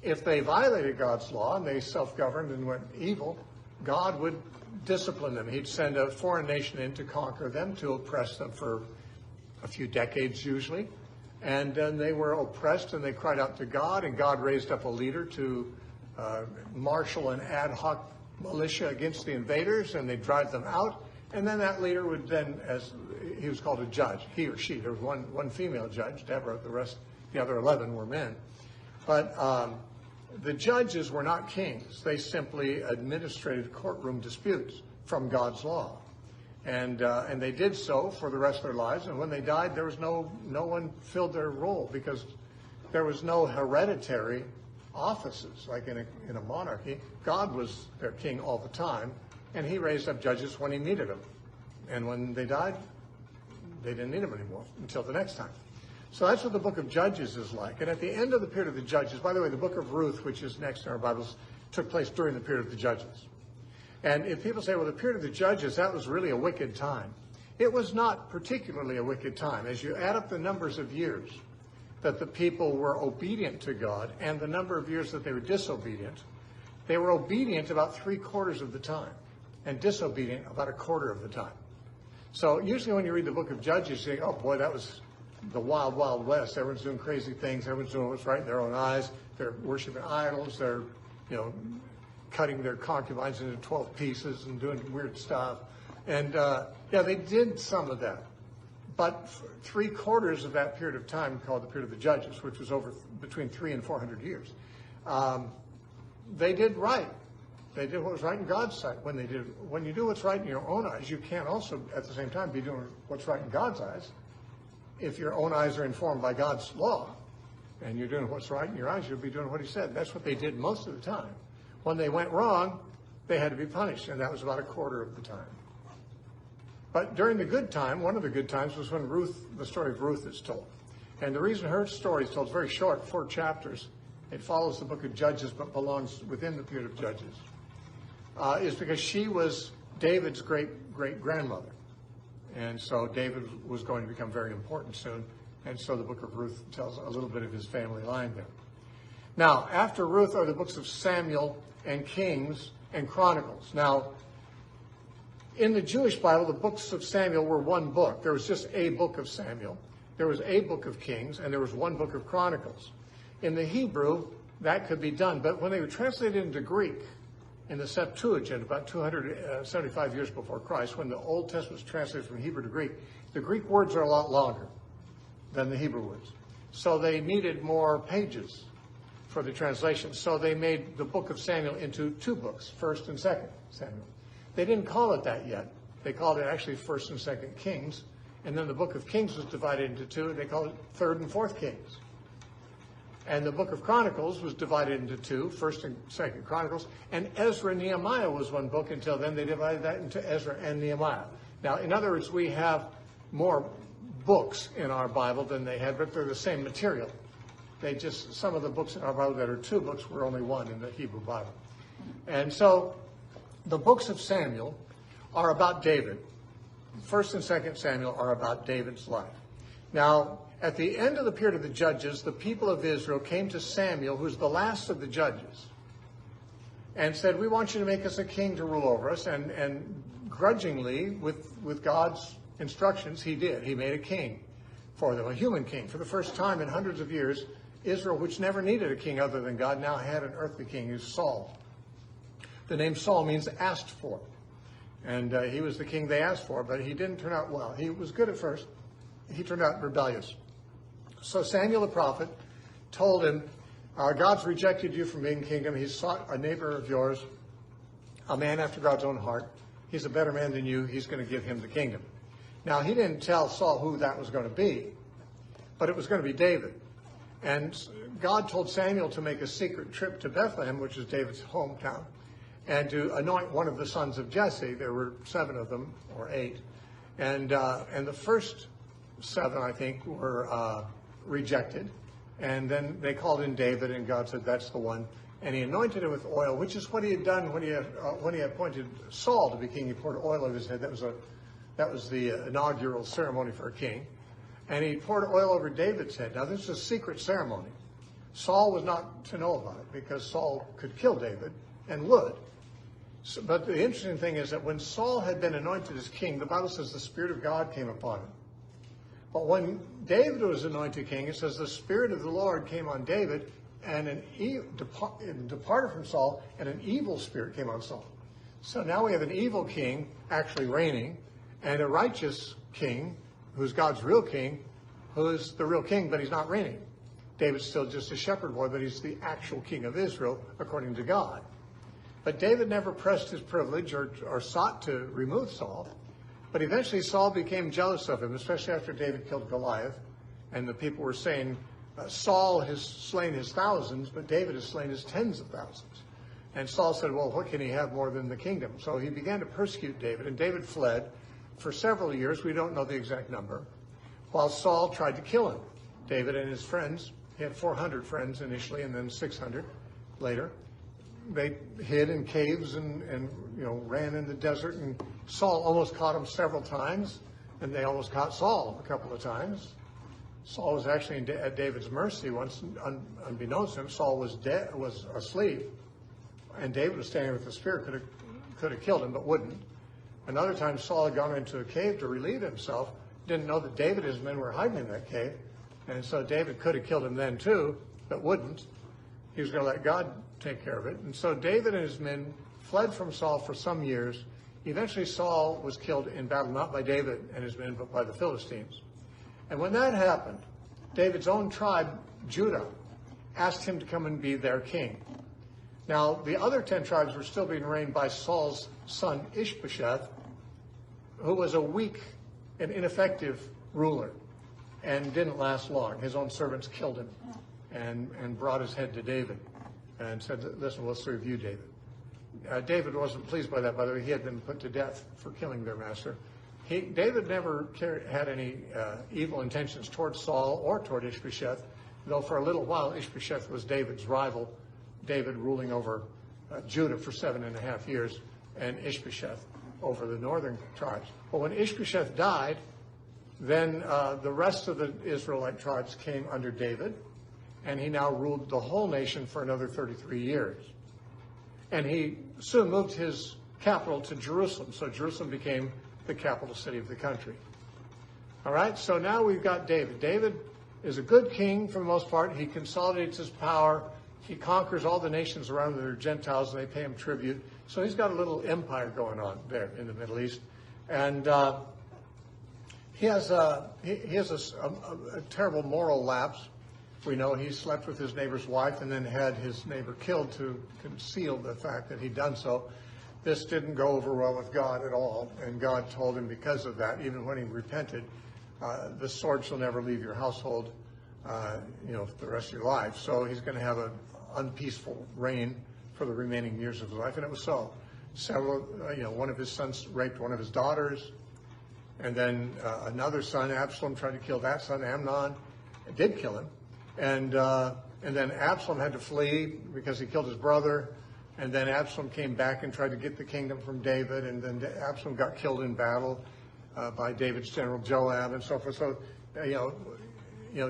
If they violated God's law and they self-governed and went evil, God would discipline them. He'd send a foreign nation in to conquer them, to oppress them for a few decades usually. And then they were oppressed and they cried out to God, and God raised up a leader to marshal an ad hoc militia against the invaders, and they'd drive them out. And then that leader would then, as he was called a judge, he or she. There was one female judge, Deborah. The other 11 were men. But the judges were not kings. They simply administrated courtroom disputes from God's law. And they did so for the rest of their lives. And when they died, there was no one filled their role, because there was no hereditary offices like in a monarchy. God was their king all the time, and he raised up judges when he needed them. And when they died, they didn't need them anymore until the next time. So that's what the book of Judges is like. And at the end of the period of the Judges, by the way, the book of Ruth, which is next in our Bibles, took place during the period of the Judges. And if people say, well, the period of the Judges, that was really a wicked time. It was not particularly a wicked time. As you add up the numbers of years that the people were obedient to God and the number of years that they were disobedient, they were obedient about 3/4 of the time and disobedient about 1/4 of the time. So usually when you read the book of Judges, you think, oh boy, that was the wild, wild west. Everyone's doing crazy things. Everyone's doing what's right in their own eyes. They're worshiping idols. They're, cutting their concubines into 12 pieces and doing weird stuff. And, they did some of that. But 3/4 of that period of time, called the period of the Judges, which was over between 300 and 400 years, they did right. They did what was right in God's sight. When you do what's right in your own eyes, you can't also at the same time be doing what's right in God's eyes. If your own eyes are informed by God's law and you're doing what's right in your eyes, you'll be doing what he said. That's what they did most of the time. When they went wrong, they had to be punished, and that was about 1/4 of the time. But during the good time, one of the good times was when the story of Ruth is told. And the reason her story is told is very short, 4 chapters. It follows the book of Judges but belongs within the period of Judges. Is because she was David's great-grandmother. And so David was going to become very important soon. And so the book of Ruth tells a little bit of his family line there. Now, after Ruth are the books of Samuel and Kings and Chronicles. Now, in the Jewish Bible, the books of Samuel were one book. There was just a book of Samuel. There was a book of Kings, and there was one book of Chronicles. In the Hebrew, that could be done. But when they were translated into Greek, in the Septuagint, about 275 years before Christ, when the Old Testament was translated from Hebrew to Greek, the Greek words are a lot longer than the Hebrew words. So they needed more pages for the translation. So they made the book of Samuel into 2 books, 1st and 2nd Samuel. They didn't call it that yet. They called it actually 1st and 2nd Kings. And then the book of Kings was divided into 2, and they called it 3rd and 4th Kings. And the book of Chronicles was divided into 2, 1st and 2nd Chronicles. And Ezra and Nehemiah was one book until then. They divided that into Ezra and Nehemiah. Now, in other words, we have more books in our Bible than they had, but they're the same material. Some of the books in our Bible that are 2 books were only 1 in the Hebrew Bible. And so the books of Samuel are about David. 1st and 2nd Samuel are about David's life. Now, at the end of the period of the Judges, the people of Israel came to Samuel, who's the last of the judges, and said, we want you to make us a king to rule over us. And grudgingly, with God's instructions, he did. He made a king for them, a human king. For the first time in hundreds of years, Israel, which never needed a king other than God, now had an earthly king who's Saul. The name Saul means asked for. And he was the king they asked for, but he didn't turn out well. He was good at first. He turned out rebellious. So Samuel the prophet told him, God's rejected you from being kingdom. He's sought a neighbor of yours, a man after God's own heart. He's a better man than you. He's going to give him the kingdom. Now, he didn't tell Saul who that was going to be, but it was going to be David. And God told Samuel to make a secret trip to Bethlehem, which is David's hometown, and to anoint one of the sons of Jesse. There were 7 of them, or 8. And the first 7, I think, were rejected. And then they called in David, and God said, that's the one. And he anointed him with oil, which is what he had done when he appointed Saul to be king. He poured oil over his head. That was the inaugural ceremony for a king. And he poured oil over David's head. Now, this is a secret ceremony. Saul was not to know about it because Saul could kill David and would. So, but the interesting thing is that when Saul had been anointed as king, the Bible says the Spirit of God came upon him. But when David was anointed king, it says the Spirit of the Lord came on David, and departed from Saul, and an evil spirit came on Saul. So now we have an evil king actually reigning, and a righteous king, who's God's real king, who is the real king, but he's not reigning. David's still just a shepherd boy, but he's the actual king of Israel, according to God. But David never pressed his privilege or sought to remove Saul. But eventually Saul became jealous of him, especially after David killed Goliath. And the people were saying, Saul has slain his thousands, but David has slain his tens of thousands. And Saul said, well, what can he have more than the kingdom? So he began to persecute David, and David fled for several years. We don't know the exact number, while Saul tried to kill him. David and his friends, he had 400 friends initially, and then 600 later. They hid in caves and ran in the desert, and Saul almost caught him several times, and they almost caught Saul a couple of times. Saul was actually at David's mercy once, unbeknownst to him. Saul was asleep, and David was standing with the spear, could have killed him, but wouldn't. Another time, Saul had gone into a cave to relieve himself, didn't know that David and his men were hiding in that cave, and so David could have killed him then too, but wouldn't. He was going to let God take care of it. And so David and his men fled from Saul for some years. Eventually Saul was killed in battle, not by David and his men, but by the Philistines. And when that happened, David's own tribe, Judah, asked him to come and be their king. Now, the other 10 tribes were still being reigned by Saul's son, Ishbosheth, who was a weak and ineffective ruler and didn't last long. His own servants killed him and brought his head to David and said, listen, we'll serve you, David. David wasn't pleased by that. By the way, he had been put to death for killing their master. David never had any evil intentions toward Saul or toward Ishbosheth, though for a little while Ishbosheth was David's rival, David ruling over Judah for 7.5 years, and Ishbosheth over the northern tribes. But when Ishbosheth died, then the rest of the Israelite tribes came under David, and he now ruled the whole nation for another 33 years. And he soon moved his capital to Jerusalem, so Jerusalem became the capital city of the country. All right, so now we've got David. David is a good king for the most part. He consolidates his power. He conquers all the nations around that are Gentiles, and they pay him tribute. So he's got a little empire going on there in the Middle East. And he has a terrible moral lapse. We know he slept with his neighbor's wife and then had his neighbor killed to conceal the fact that he'd done so. This didn't go over well with God at all, and God told him because of that, even when he repented, the sword shall never leave your household, the rest of your life. So he's going to have an unpeaceful reign for the remaining years of his life, and it was so. One of his sons raped one of his daughters, and then another son, Absalom, tried to kill that son, Amnon, did kill him. And then Absalom had to flee because he killed his brother. And then Absalom came back and tried to get the kingdom from David. And then Absalom got killed in battle by David's general Joab and so forth. So,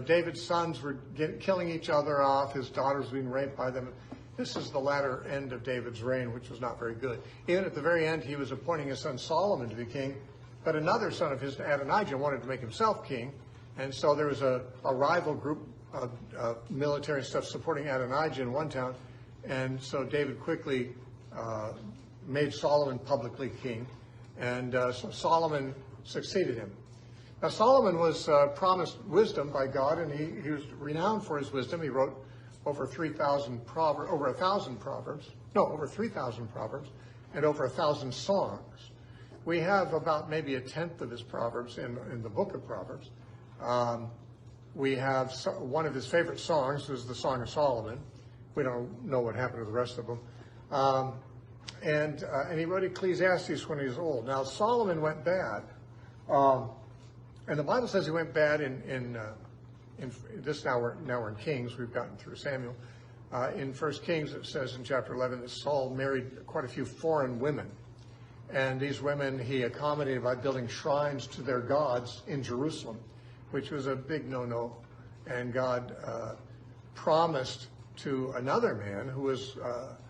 David's sons were killing each other off. His daughters being raped by them. This is the latter end of David's reign, which was not very good. Even at the very end, he was appointing his son Solomon to be king. But another son of his, Adonijah, wanted to make himself king. And so there was a rival group of military stuff supporting Adonijah in one town, and so David quickly made Solomon publicly king, and so Solomon succeeded him. Now Solomon was promised wisdom by God, and he was renowned for his wisdom. He wrote over 3,000 proverbs, over 3,000 proverbs, and over 1,000 songs. We have about maybe a tenth of his proverbs in the book of Proverbs. We have one of his favorite songs is the Song of Solomon. We don't know what happened to the rest of them. And he wrote Ecclesiastes when he was old. Now Solomon went bad, and the Bible says he went bad in this. Now we're in Kings. We've gotten through Samuel. In 1 Kings, it says in chapter 11 that Saul married quite a few foreign women. And these women he accommodated by building shrines to their gods in Jerusalem, which was a big no-no. And God promised to another man who was,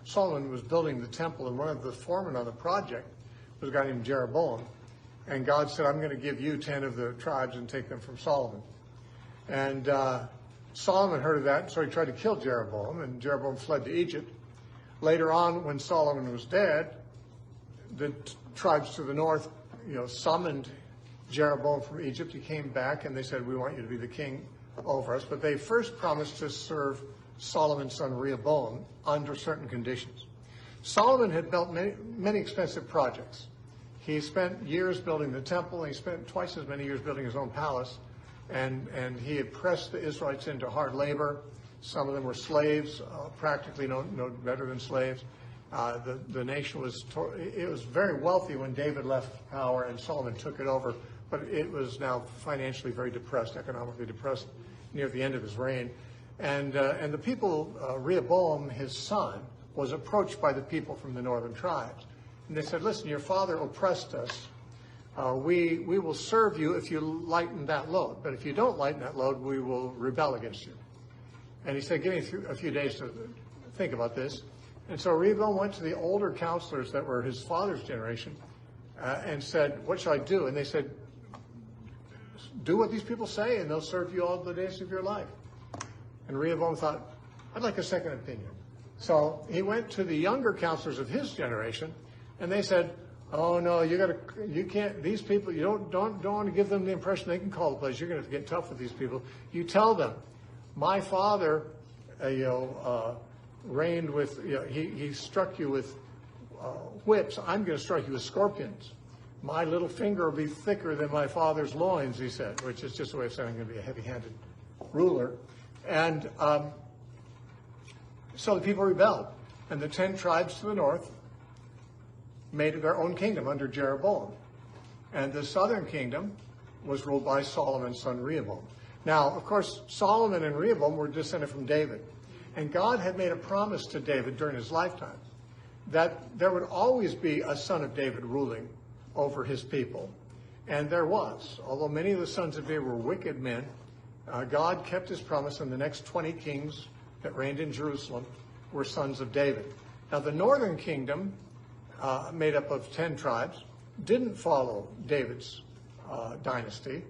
Solomon was building the temple, and one of the foremen on the project was a guy named Jeroboam. And God said, I'm going to give you 10 of the tribes and take them from Solomon. And Solomon heard of that, so he tried to kill Jeroboam, and Jeroboam fled to Egypt. Later on, when Solomon was dead, the tribes to the north, summoned Jeroboam from Egypt. He came back, and they said, we want you to be the king over us. But they first promised to serve Solomon's son Rehoboam under certain conditions. Solomon had built many expensive projects. He spent years building the temple, and he spent twice as many years building his own palace. And he had pressed the Israelites into hard labor. Some of them were slaves, practically no better than slaves. The nation was very wealthy when David left power and Solomon took it over, but it was now financially very depressed, economically depressed near the end of his reign. And the people, Rehoboam, his son, was approached by the people from the northern tribes. And they said, listen, your father oppressed us. We will serve you if you lighten that load. But if you don't lighten that load, we will rebel against you. And he said, give me a few days to think about this. And so Rehoboam went to the older counselors that were his father's generation and said, what shall I do? And they said, do what these people say, and they'll serve you all the days of your life. And Rehoboam thought, I'd like a second opinion. So he went to the younger counselors of his generation, and they said, oh no, you can't. These people, you don't want to give them the impression they can call the place. You're going to have to get tough with these people. You tell them, my father, reigned with. He struck you with whips. I'm going to strike you with scorpions. My little finger will be thicker than my father's loins, he said, which is just a way of saying I'm going to be a heavy-handed ruler. And so the people rebelled, and the 10 tribes to the north made their own kingdom under Jeroboam. And the southern kingdom was ruled by Solomon's son Rehoboam. Now, of course, Solomon and Rehoboam were descended from David. And God had made a promise to David during his lifetime that there would always be a son of David ruling over his people. And there was. Although many of the sons of David were wicked men, God kept his promise, and the next 20 kings that reigned in Jerusalem were sons of David. Now, the northern kingdom, made up of 10 tribes, didn't follow David's dynasty.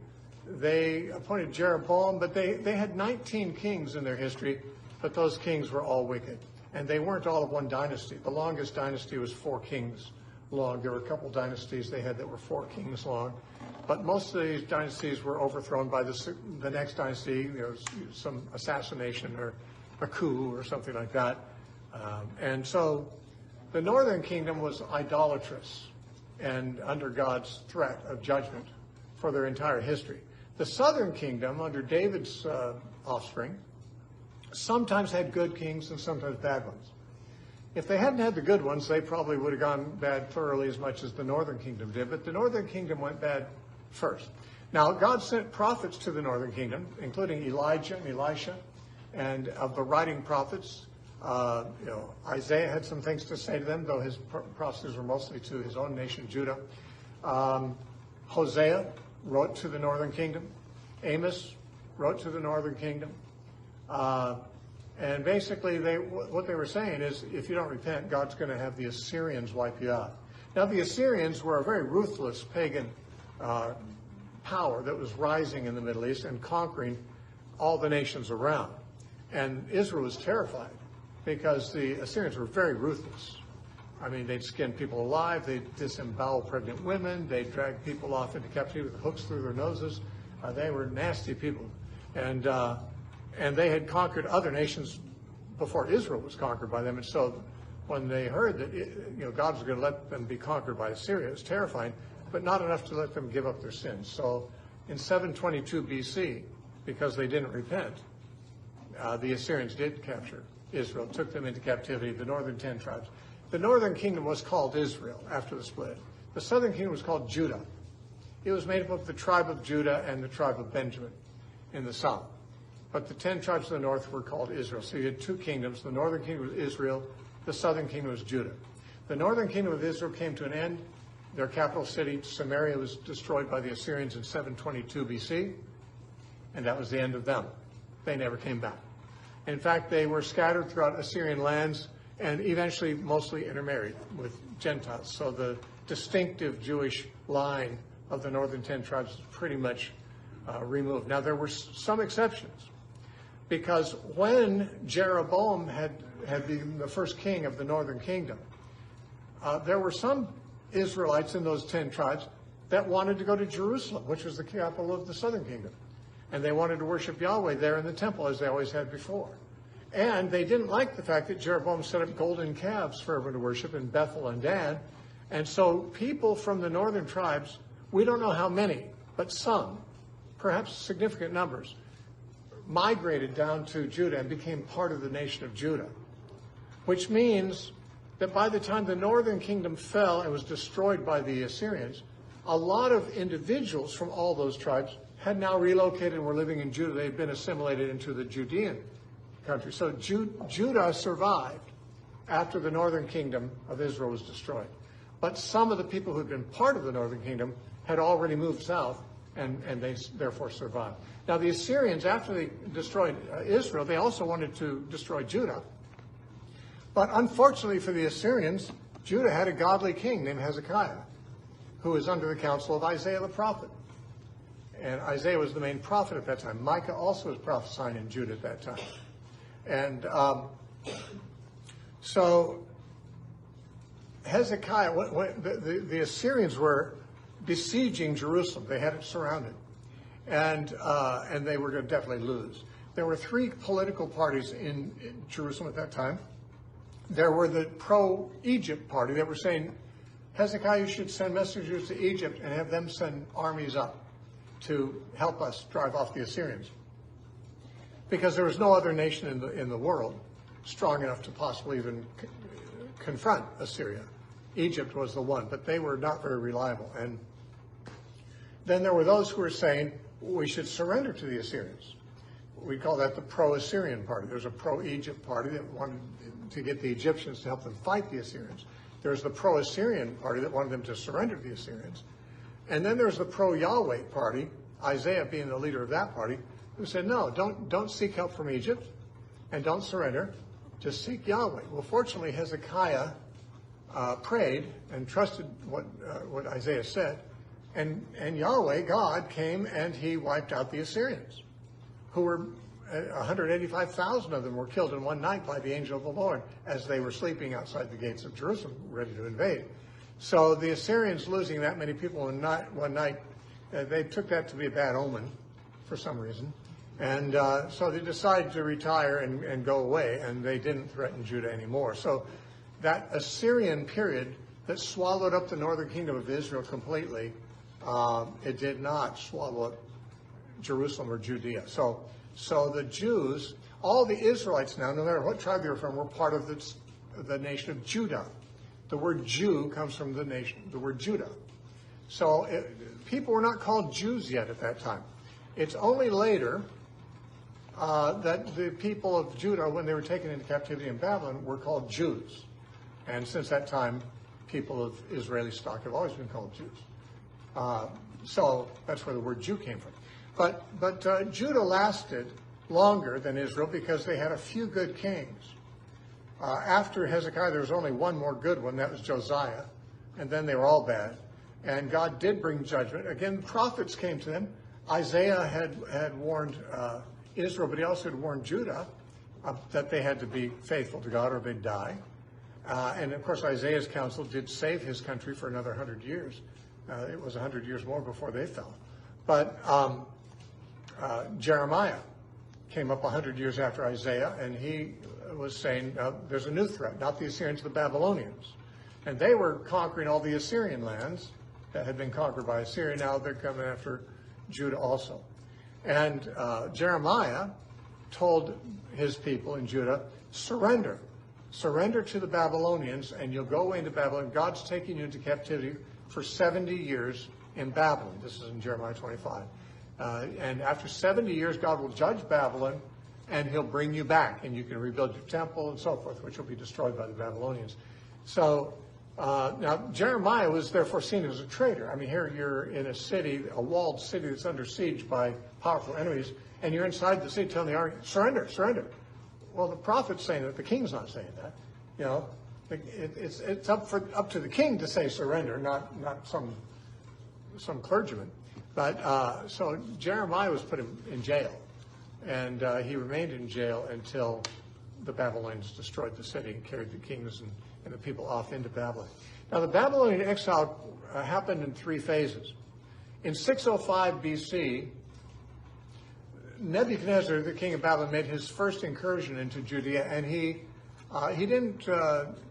They appointed Jeroboam, but they had 19 kings in their history, but those kings were all wicked. And they weren't all of one dynasty. The longest dynasty was 4 kings long. There were a couple dynasties they had that were 4 kings long. But most of these dynasties were overthrown by the next dynasty. There was some assassination or a coup or something like that. And so the northern kingdom was idolatrous and under God's threat of judgment for their entire history. The southern kingdom, under David's offspring, sometimes had good kings and sometimes bad ones. If they hadn't had the good ones, they probably would have gone bad thoroughly as much as the northern kingdom did. But the northern kingdom went bad first. Now, God sent prophets to the northern kingdom, including Elijah and Elisha, and of the writing prophets, Isaiah had some things to say to them, though his prophecies were mostly to his own nation, Judah. Hosea wrote to the northern kingdom. Amos wrote to the northern kingdom. And basically, what they were saying is, if you don't repent, God's going to have the Assyrians wipe you out. Now, the Assyrians were a very ruthless pagan power that was rising in the Middle East and conquering all the nations around. And Israel was terrified because the Assyrians were very ruthless. I mean, they'd skin people alive, they'd disembowel pregnant women, they'd drag people off into captivity with hooks through their noses. They were nasty people. And they had conquered other nations before Israel was conquered by them. And so when they heard that God was going to let them be conquered by Assyria, it was terrifying, but not enough to let them give up their sins. So in 722 BC, because they didn't repent, the Assyrians did capture Israel, took them into captivity, the northern 10 tribes. The northern kingdom was called Israel after the split. The southern kingdom was called Judah. It was made up of the tribe of Judah and the tribe of Benjamin in the south. But the 10 tribes of the north were called Israel. So you had two kingdoms. The northern kingdom was Israel. The southern kingdom was Judah. The northern kingdom of Israel came to an end. Their capital city, Samaria, was destroyed by the Assyrians in 722 BC. And that was the end of them. They never came back. In fact, they were scattered throughout Assyrian lands and eventually mostly intermarried with Gentiles. So the distinctive Jewish line of the northern 10 tribes is pretty much removed. Now, there were some exceptions, because when Jeroboam had been the first king of the northern kingdom, there were some Israelites in those 10 tribes that wanted to go to Jerusalem, which was the capital of the southern kingdom. And they wanted to worship Yahweh there in the temple, as they always had before. And they didn't like the fact that Jeroboam set up golden calves for everyone to worship in Bethel and Dan. And so people from the northern tribes, we don't know how many, but some, perhaps significant numbers, migrated down to Judah and became part of the nation of Judah, which means that by the time the northern kingdom fell and was destroyed by the Assyrians, a lot of individuals from all those tribes had now relocated and were living in Judah. They had been assimilated into the Judean country. So Judah survived after the northern kingdom of Israel was destroyed. But some of the people who had been part of the northern kingdom had already moved south, and they therefore survived. Now, the Assyrians, after they destroyed Israel, they also wanted to destroy Judah. But unfortunately for the Assyrians, Judah had a godly king named Hezekiah, who was under the counsel of Isaiah the prophet. And Isaiah was the main prophet at that time. Micah also was prophesying in Judah at that time. And so Hezekiah, the Assyrians were besieging Jerusalem. They had it surrounded. And they were going to definitely lose. There were three political parties in Jerusalem at that time. There were the pro-Egypt party that were saying, Hezekiah, you should send messengers to Egypt and have them send armies up to help us drive off the Assyrians. Because there was no other nation in the world strong enough to possibly even confront Assyria. Egypt was the one, but they were not very reliable. And then there were those who were saying, we should surrender to the Assyrians. We call that the pro-Assyrian party. There's a pro-Egypt party that wanted to get the Egyptians to help them fight the Assyrians. There's the pro-Assyrian party that wanted them to surrender to the Assyrians. And then there's the pro-Yahweh party, Isaiah being the leader of that party, who said, no, don't seek help from Egypt and don't surrender. Just seek Yahweh. Well, fortunately, Hezekiah prayed and trusted what Isaiah said. And Yahweh, God, came and he wiped out the Assyrians, who were 185,000 of them were killed in one night by the angel of the Lord as they were sleeping outside the gates of Jerusalem, ready to invade. So the Assyrians losing that many people in one night, they took that to be a bad omen for some reason. And so they decided to retire and go away, and they didn't threaten Judah anymore. So that Assyrian period that swallowed up the northern kingdom of Israel completely, it did not swallow up Jerusalem or Judea. So the Jews, all the Israelites now, no matter what tribe they were from, were part of the nation of Judah. The word Jew comes from the word Judah. So people were not called Jews yet at that time. It's only later that the people of Judah, when they were taken into captivity in Babylon, were called Jews. And since that time, people of Israeli stock have always been called Jews. So that's where the word Jew came from. But Judah lasted longer than Israel because they had a few good kings. After Hezekiah, there was only one more good one, that was Josiah. And then they were all bad. And God did bring judgment. Again, the prophets came to them. Isaiah had warned Israel, but he also had warned Judah that they had to be faithful to God or they'd die. And of course, Isaiah's counsel did save his country for another 100 years. It was 100 years more before they fell. But Jeremiah came up 100 years after Isaiah, and he was saying, there's a new threat, not the Assyrians, the Babylonians. And they were conquering all the Assyrian lands that had been conquered by Assyria. Now they're coming after Judah also. And Jeremiah told his people in Judah, surrender. Surrender to the Babylonians, and you'll go away into Babylon. God's taking you into captivity for 70 years in Babylon. This is in Jeremiah 25. And after 70 years, God will judge Babylon, and he'll bring you back, and you can rebuild your temple and so forth, which will be destroyed by the Babylonians. So now Jeremiah was therefore seen as a traitor. I mean, here you're in a city, a walled city that's under siege by powerful enemies, and you're inside the city telling the army, surrender, surrender. Well, the prophet's saying that. The king's not saying that. You know, it's up to the king to say surrender, not some clergyman. But so Jeremiah was put in jail, and he remained in jail until the Babylonians destroyed the city and carried the kings and the people off into Babylon. Now, the Babylonian exile happened in 3 phases. In 605 BC, Nebuchadnezzar, the king of Babylon, made his first incursion into Judea, and he didn't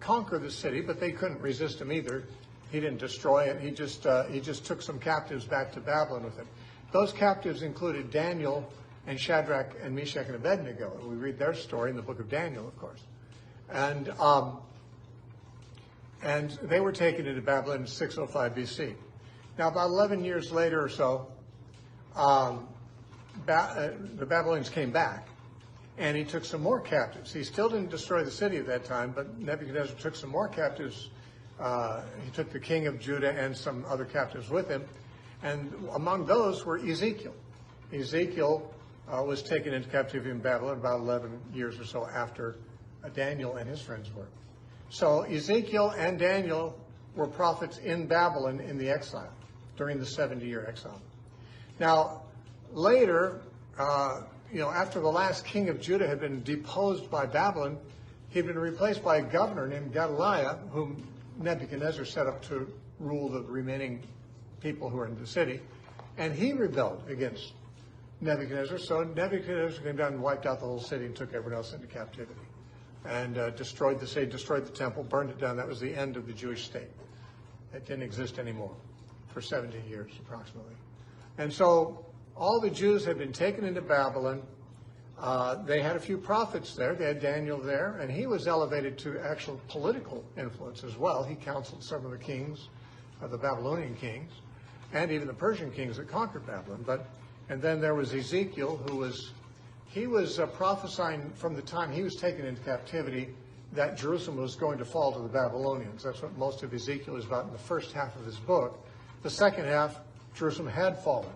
conquer the city, but they couldn't resist him either. He didn't destroy it. He just took some captives back to Babylon with him. Those captives included Daniel and Shadrach and Meshach and Abednego. We read their story in the book of Daniel, of course. And they were taken into Babylon in 605 BC. Now, about 11 years later or so, the Babylonians came back, and he took some more captives. He still didn't destroy the city at that time, but Nebuchadnezzar took some more captives. He took the king of Judah and some other captives with him, and among those were Ezekiel. Ezekiel was taken into captivity in Babylon about 11 years or so after Daniel and his friends were. So Ezekiel and Daniel were prophets in Babylon in the exile, during the 70-year exile. Now, later, after the last king of Judah had been deposed by Babylon, he'd been replaced by a governor named Gedaliah, whom Nebuchadnezzar set up to rule the remaining people who were in the city. And he rebelled against Nebuchadnezzar. So Nebuchadnezzar came down and wiped out the whole city and took everyone else into captivity. And destroyed the city, destroyed the temple, burned it down. That was the end of the Jewish state. It didn't exist anymore for 70 years approximately. And so all the Jews had been taken into Babylon. They had a few prophets there. They had Daniel there, and he was elevated to actual political influence as well. He counseled some of the kings, the Babylonian kings, and even the Persian kings that conquered Babylon. And then there was Ezekiel, who was prophesying from the time he was taken into captivity that Jerusalem was going to fall to the Babylonians. That's what most of Ezekiel is about in the first half of his book. The second half, Jerusalem had fallen.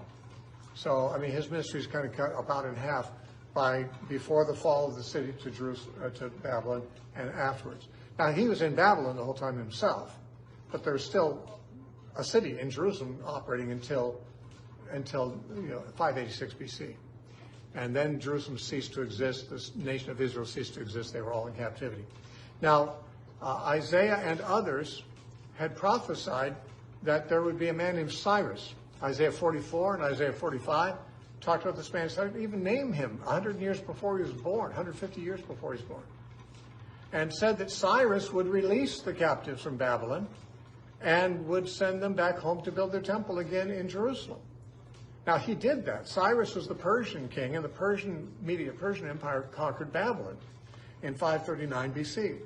So, I mean, his ministry is kind of cut about in half before the fall of the city to to Babylon and afterwards. Now, he was in Babylon the whole time himself, but there's still a city in Jerusalem operating until 586 BC. And then Jerusalem ceased to exist. The nation of Israel ceased to exist. They were all in captivity. Now, Isaiah and others had prophesied that there would be a man named Cyrus. Isaiah 44 and Isaiah 45 talked about this man. Started to even name him 100 years before he was born, 150 years before he was born, and said that Cyrus would release the captives from Babylon and would send them back home to build their temple again in Jerusalem. Now, he did that. Cyrus was the Persian king, and the Persian Empire conquered Babylon in 539 BC.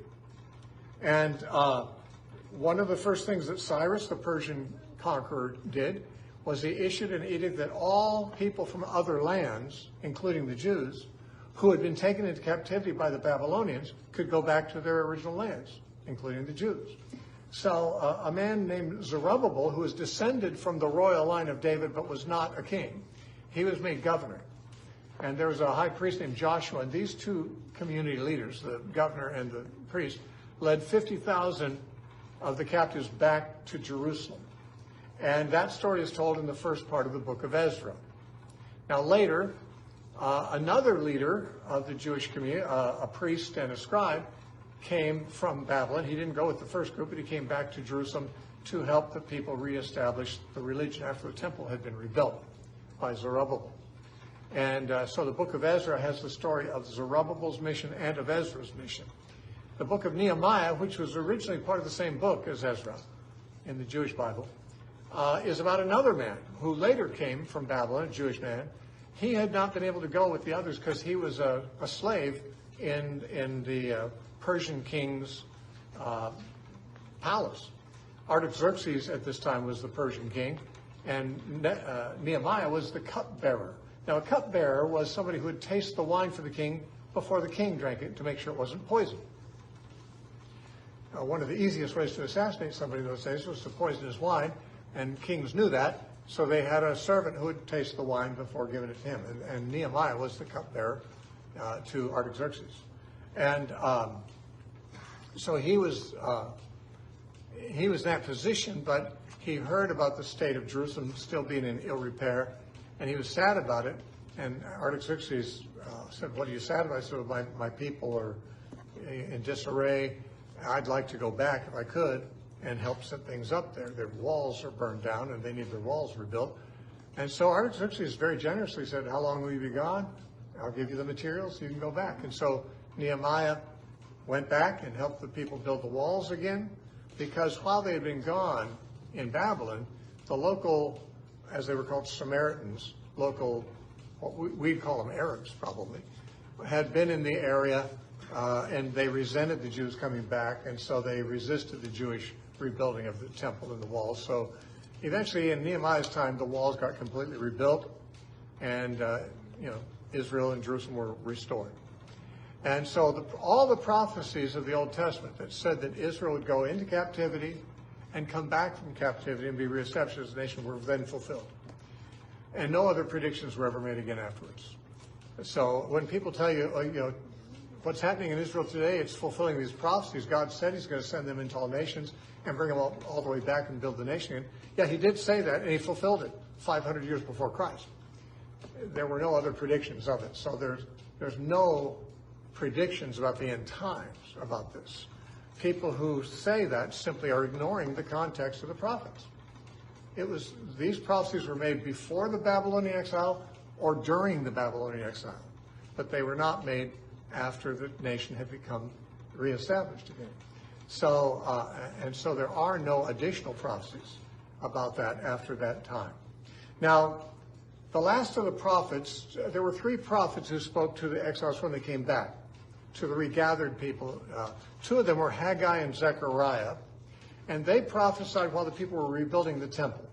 And one of the first things that Cyrus, the Persian conqueror, did was he issued an edict that all people from other lands, including the Jews, who had been taken into captivity by the Babylonians, could go back to their original lands, including the Jews. So a man named Zerubbabel, who was descended from the royal line of David but was not a king, he was made governor. And there was a high priest named Joshua, and these two community leaders, the governor and the priest, led 50,000 of the captives back to Jerusalem. And that story is told in the first part of the book of Ezra. Now later, another leader of the Jewish community, a priest and a scribe, came from Babylon. He didn't go with the first group, but he came back to Jerusalem to help the people reestablish the religion after the temple had been rebuilt by Zerubbabel. And so the book of Ezra has the story of Zerubbabel's mission and of Ezra's mission. The book of Nehemiah, which was originally part of the same book as Ezra in the Jewish Bible, is about another man who later came from Babylon, a Jewish man. He had not been able to go with the others because he was a slave in the Persian king's palace. Artaxerxes at this time was the Persian king, and Nehemiah was the cupbearer. Now, a cupbearer was somebody who would taste the wine for the king before the king drank it to make sure it wasn't poison. One of the easiest ways to assassinate somebody in those days was to poison his wine, and kings knew that, so they had a servant who would taste the wine before giving it to him. And Nehemiah was the cupbearer to Artaxerxes. And so he was in that position, but he heard about the state of Jerusalem still being in ill repair, and he was sad about it. And Artaxerxes said, "What are you sad about?" I said, "Well, my people are in disarray. I'd like to go back if I could and help set things up there. Their walls are burned down, and they need their walls rebuilt." And so Artaxerxes very generously said, "How long will you be gone? I'll give you the materials, you can go back." And so Nehemiah went back and helped the people build the walls again, because while they had been gone in Babylon, the local, as they were called, Samaritans, local, we'd call them Arabs probably, had been in the area, and they resented the Jews coming back, and so they resisted the Jewish rebuilding of the temple and the walls. So eventually, in Nehemiah's time, the walls got completely rebuilt, and Israel and Jerusalem were restored. And so all the prophecies of the Old Testament that said that Israel would go into captivity and come back from captivity and be reestablished as a nation were then fulfilled. And no other predictions were ever made again afterwards. So when people tell you, what's happening in Israel today, it's fulfilling these prophecies. God said he's going to send them into all nations and bring them all the way back and build the nation again. Yeah, he did say that, and he fulfilled it 500 years before Christ. There were no other predictions of it. So there's no predictions about the end times about this. People who say that simply are ignoring the context of the prophets. These prophecies were made before the Babylonian exile or during the Babylonian exile, but they were not made after the nation had become reestablished again. So there are no additional prophecies about that after that time. Now, the last of the prophets, there were 3 prophets who spoke to the exiles when they came back, to the regathered people. 2 of them were Haggai and Zechariah, and they prophesied while the people were rebuilding the temple.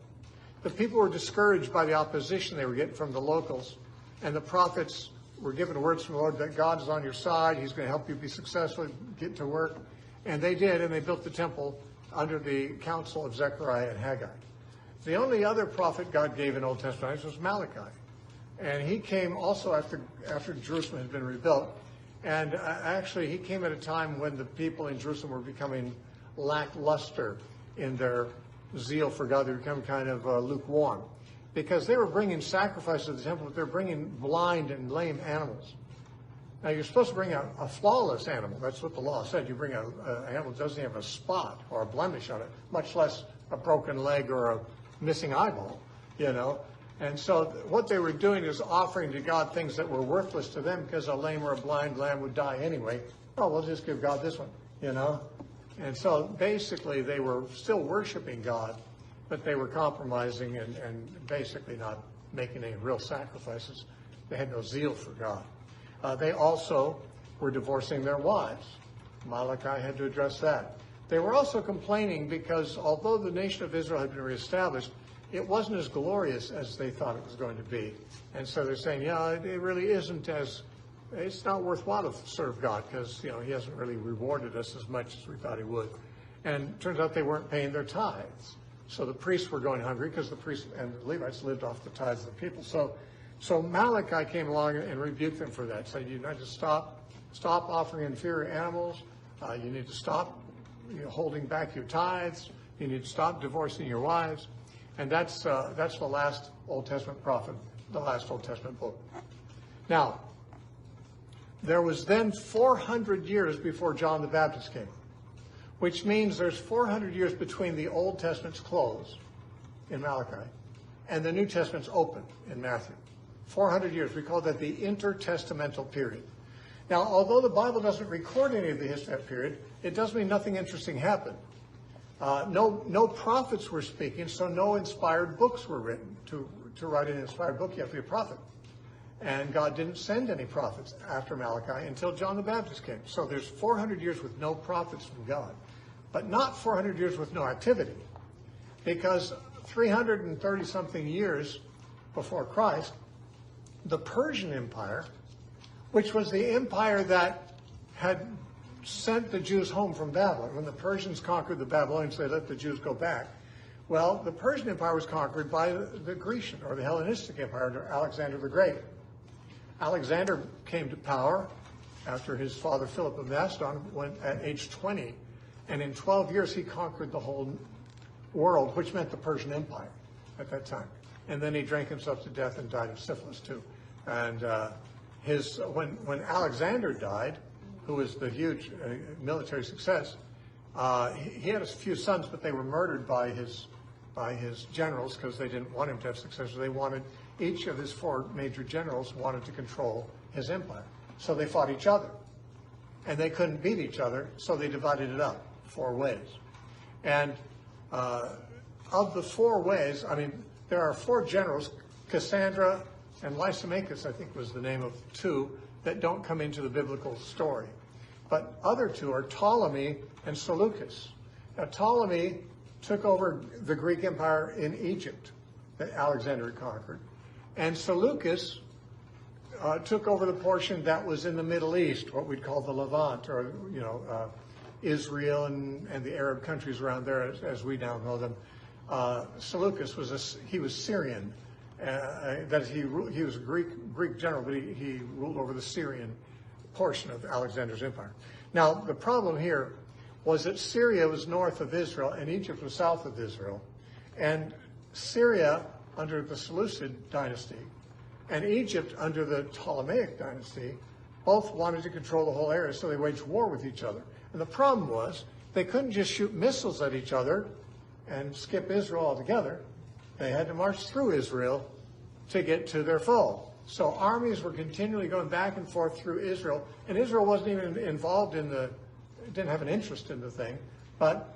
The people were discouraged by the opposition they were getting from the locals, and the prophets were given words from the Lord that God is on your side. He's going to help you be successful, get to work. And they did, and they built the temple under the counsel of Zechariah and Haggai. The only other prophet God gave in Old Testament was Malachi. And he came also after Jerusalem had been rebuilt. And actually, he came at a time when the people in Jerusalem were becoming lackluster in their zeal for God. They were becoming kind of lukewarm, because they were bringing sacrifices to the temple, but they're bringing blind and lame animals. Now, you're supposed to bring a flawless animal. That's what the law said. You bring an animal that doesn't have a spot or a blemish on it, much less a broken leg or a missing eyeball, And so what they were doing is offering to God things that were worthless to them, because a lame or a blind lamb would die anyway. Oh, we'll just give God this one, And so basically they were still worshiping God, but they were compromising and basically not making any real sacrifices. They had no zeal for God. They also were divorcing their wives. Malachi had to address that. They were also complaining because although the nation of Israel had been reestablished, it wasn't as glorious as they thought it was going to be. And so they're saying, it really isn't it's not worthwhile to serve God, because, he hasn't really rewarded us as much as we thought he would. And it turns out they weren't paying their tithes. So the priests were going hungry, because the priests and the Levites lived off the tithes of the people. So Malachi came along and rebuked them for that. Said, you need to stop offering inferior animals. You need to stop holding back your tithes. You need to stop divorcing your wives. And that's the last Old Testament prophet, the last Old Testament book. Now, there was then 400 years before John the Baptist came, which means there's 400 years between the Old Testament's close in Malachi and the New Testament's open in Matthew. 400 years. We call that the intertestamental period. Now, although the Bible doesn't record any of the history of that period, it does mean nothing interesting happened. No prophets were speaking, so no inspired books were written. To write an inspired book, you have to be a prophet. And God didn't send any prophets after Malachi until John the Baptist came. So there's 400 years with no prophets from God, but not 400 years with no activity. Because 330-something years before Christ, the Persian Empire, which was the empire that had sent the Jews home from Babylon. When the Persians conquered the Babylonians, they let the Jews go back. Well, the Persian Empire was conquered by the Grecian, or the Hellenistic Empire, under Alexander the Great. Alexander came to power after his father Philip of Macedon went at age 20. And in 12 years, he conquered the whole world, which meant the Persian Empire at that time. And then he drank himself to death and died of syphilis, too. And when Alexander died, who was the huge military success, he had a few sons, but they were murdered by his generals because they didn't want him to have successors. They wanted, each of his 4 major generals wanted to control his empire. So they fought each other. And they couldn't beat each other, so they divided it up 4 ways. And of the 4 ways, I mean, there are 4 generals, Cassandra and Lysimachus, I think was the name of 2, that don't come into the biblical story. But other 2 are Ptolemy and Seleucus. Now, Ptolemy took over the Greek Empire in Egypt that Alexander had conquered. And Seleucus took over the portion that was in the Middle East, what we'd call the Levant, or, Israel and the Arab countries around there, as we now know them. Seleucus was Syrian. He was a Greek general, but he ruled over the Syrian portion of Alexander's empire. Now, the problem here was that Syria was north of Israel and Egypt was south of Israel. And Syria, under the Seleucid dynasty, and Egypt, under the Ptolemaic dynasty, both wanted to control the whole area, so they waged war with each other. And the problem was they couldn't just shoot missiles at each other and skip Israel altogether. They had to march through Israel to get to their foe. So armies were continually going back and forth through Israel, and Israel wasn't even involved didn't have an interest in the thing, but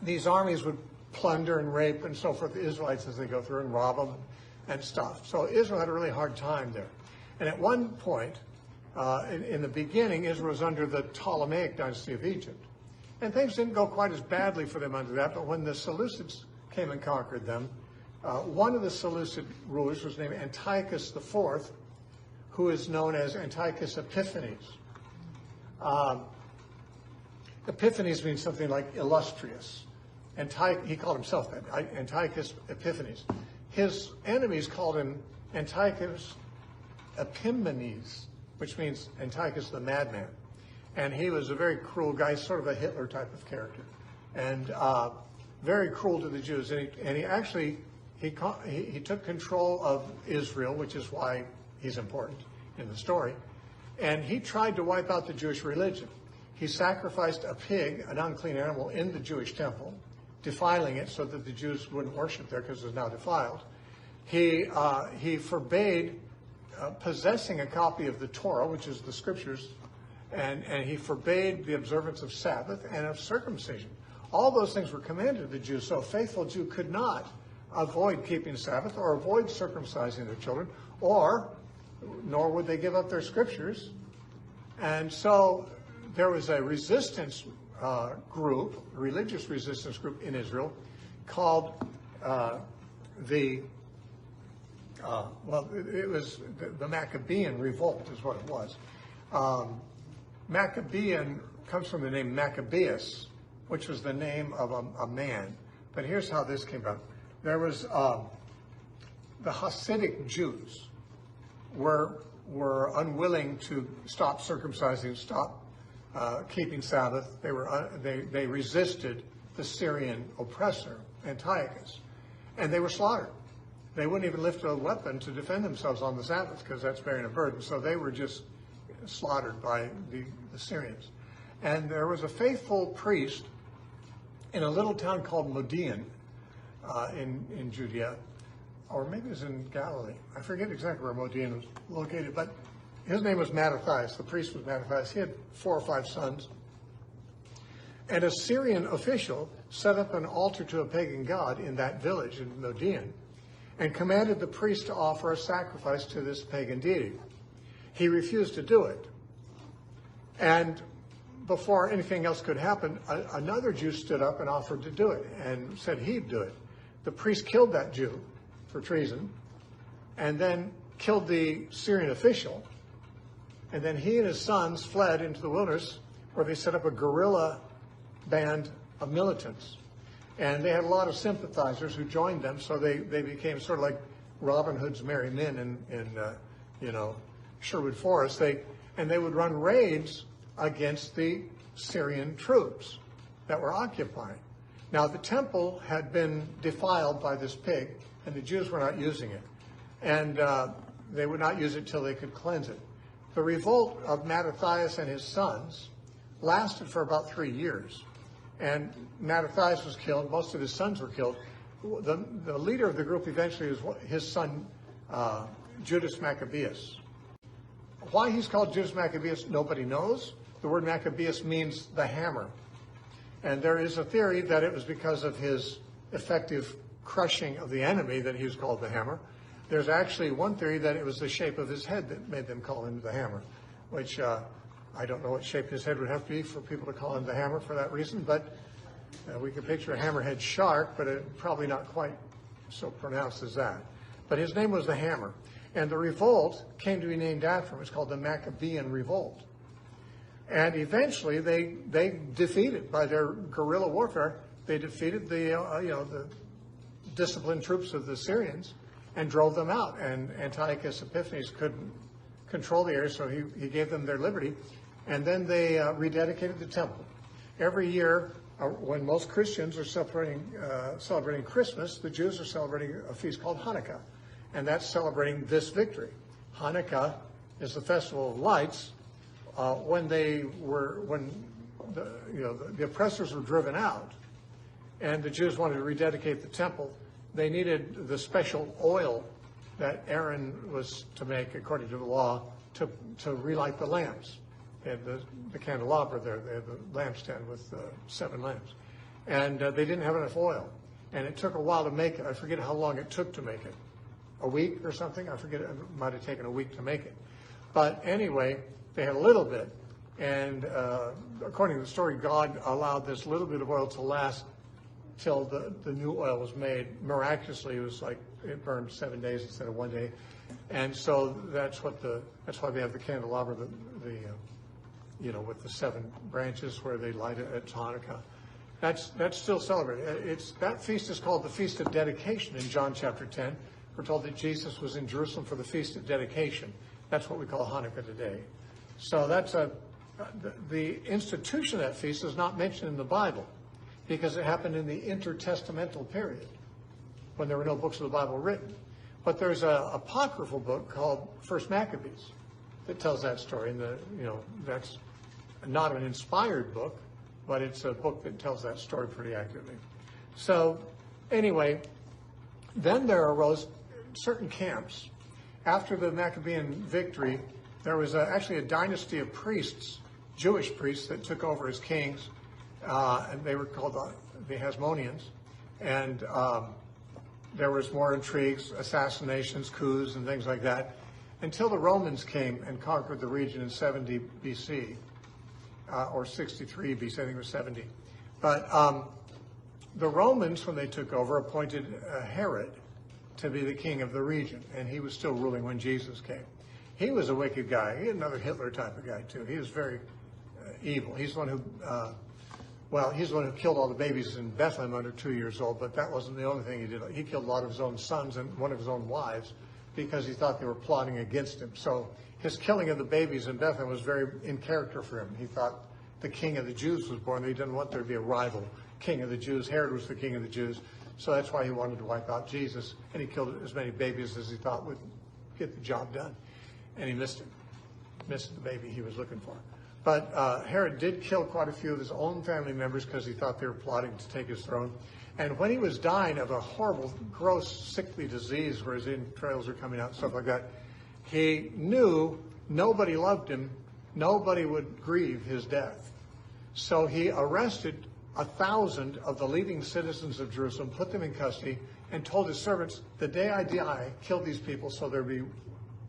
these armies would plunder and rape and so forth the Israelites as they go through and rob them and stuff. So Israel had a really hard time there. And at one point, in the beginning, Israel was under the Ptolemaic dynasty of Egypt. And things didn't go quite as badly for them under that, but when the Seleucids came and conquered them, one of the Seleucid rulers was named Antiochus IV, who is known as Antiochus Epiphanes. Epiphanes means something like illustrious. He called himself that, Antiochus Epiphanes. His enemies called him Antiochus Epimanes, which means Antiochus the madman. And he was a very cruel guy, sort of a Hitler type of character, and very cruel to the Jews. And he actually took control of Israel, which is why he's important in the story. And he tried to wipe out the Jewish religion. He sacrificed a pig, an unclean animal, in the Jewish temple, defiling it so that the Jews wouldn't worship there because it was now defiled. He forbade possessing a copy of the Torah, which is the scriptures, and he forbade the observance of Sabbath and of circumcision. All those things were commanded to the Jews, so a faithful Jew could not avoid keeping Sabbath or avoid circumcising their children, nor would they give up their scriptures. And so there was a resistance group, a religious resistance group in Israel called it was the Maccabean revolt is what it was. Maccabean comes from the name Maccabeus, which was the name of a man. But here's how this came about. There was the Hasidic Jews were unwilling to stop circumcising, stop keeping Sabbath. They resisted the Syrian oppressor, Antiochus, and they were slaughtered. They wouldn't even lift a weapon to defend themselves on the Sabbath because that's bearing a burden. So they were just slaughtered by the Syrians. And there was a faithful priest in a little town called Modian in Judea, or maybe it was in Galilee. I forget exactly where Modian was located, but his name was Mattathias. The priest was Mattathias. He had 4 or 5 sons. And a Syrian official set up an altar to a pagan god in that village in Modian and commanded the priest to offer a sacrifice to this pagan deity. He refused to do it. And before anything else could happen, another Jew stood up and offered to do it and said he'd do it. The priest killed that Jew for treason and then killed the Syrian official. And then he and his sons fled into the wilderness where they set up a guerrilla band of militants. And they had a lot of sympathizers who joined them, so they became sort of like Robin Hood's merry men in Sherwood Forest. And they would run raids against the Syrian troops that were occupying. Now, the temple had been defiled by this pig, and the Jews were not using it. And they would not use it till they could cleanse it. The revolt of Mattathias and his sons lasted for about 3 years. And Mattathias was killed. Most of his sons were killed. The leader of the group eventually was his son, Judas Maccabeus. Why he's called Judas Maccabeus, nobody knows. The word Maccabeus means the hammer. And there is a theory that it was because of his effective crushing of the enemy that he was called the hammer. There's actually one theory that it was the shape of his head that made them call him the hammer, which I don't know what shape his head would have to be for people to call him the hammer for that reason, but we could picture a hammerhead shark, but it probably not quite so pronounced as that. But his name was the Hammer. And the revolt came to be named after him. It's called the Maccabean Revolt. And eventually they defeated, by their guerrilla warfare, they defeated the disciplined troops of the Syrians and drove them out. And Antiochus Epiphanes couldn't control the area, so he gave them their liberty. And then they rededicated the temple. Every year, when most Christians are celebrating Christmas, the Jews are celebrating a feast called Hanukkah. And that's celebrating this victory. Hanukkah is the festival of lights. When the oppressors were driven out, and the Jews wanted to rededicate the temple, they needed the special oil that Aaron was to make, according to the law, to relight the lamps. They had the candelabra there. They had the lampstand with 7 lamps. And they didn't have enough oil. And it took a while to make it. I forget how long it took to make it. A week or something? I forget. It might have taken a week to make it. But anyway, they had a little bit. And according to the story, God allowed this little bit of oil to last till the new oil was made. Miraculously, it was like it burned 7 days instead of 1 day. And so that's why they have the candelabra, with the 7 branches where they light it at Hanukkah. That's still celebrated. That feast is called the Feast of Dedication in John chapter 10. We're told that Jesus was in Jerusalem for the Feast of Dedication. That's what we call Hanukkah today. So the institution of that feast is not mentioned in the Bible because it happened in the intertestamental period when there were no books of the Bible written. But there's an apocryphal book called First Maccabees that tells that story. And that's not an inspired book, but it's a book that tells that story pretty accurately. So anyway, then there arose certain camps. After the Maccabean victory, there was actually a dynasty of priests, Jewish priests, that took over as kings, and they were called the Hasmoneans. And there was more intrigues, assassinations, coups, and things like that, until the Romans came and conquered the region in 70 BC, or 63 BC, I think it was 70. But the Romans, when they took over, appointed Herod to be the king of the region, and he was still ruling when Jesus came. He was a wicked guy. He had another Hitler type of guy, too. He was very evil. He's the one who killed all the babies in Bethlehem under 2 years old, but that wasn't the only thing he did. He killed a lot of his own sons and one of his own wives because he thought they were plotting against him. So his killing of the babies in Bethlehem was very in character for him. He thought the king of the Jews was born. He didn't want there to be a rival king of the Jews. Herod was the king of the Jews. So that's why he wanted to wipe out Jesus. And he killed as many babies as he thought would get the job done. And he missed it. missed the baby he was looking for. But Herod did kill quite a few of his own family members because he thought they were plotting to take his throne. And when he was dying of a horrible, gross, sickly disease where his entrails were coming out and stuff like that, he knew nobody loved him, nobody would grieve his death. So he arrested 1,000 of the leading citizens of Jerusalem, put them in custody, and told his servants, the day I die, kill these people so there'll be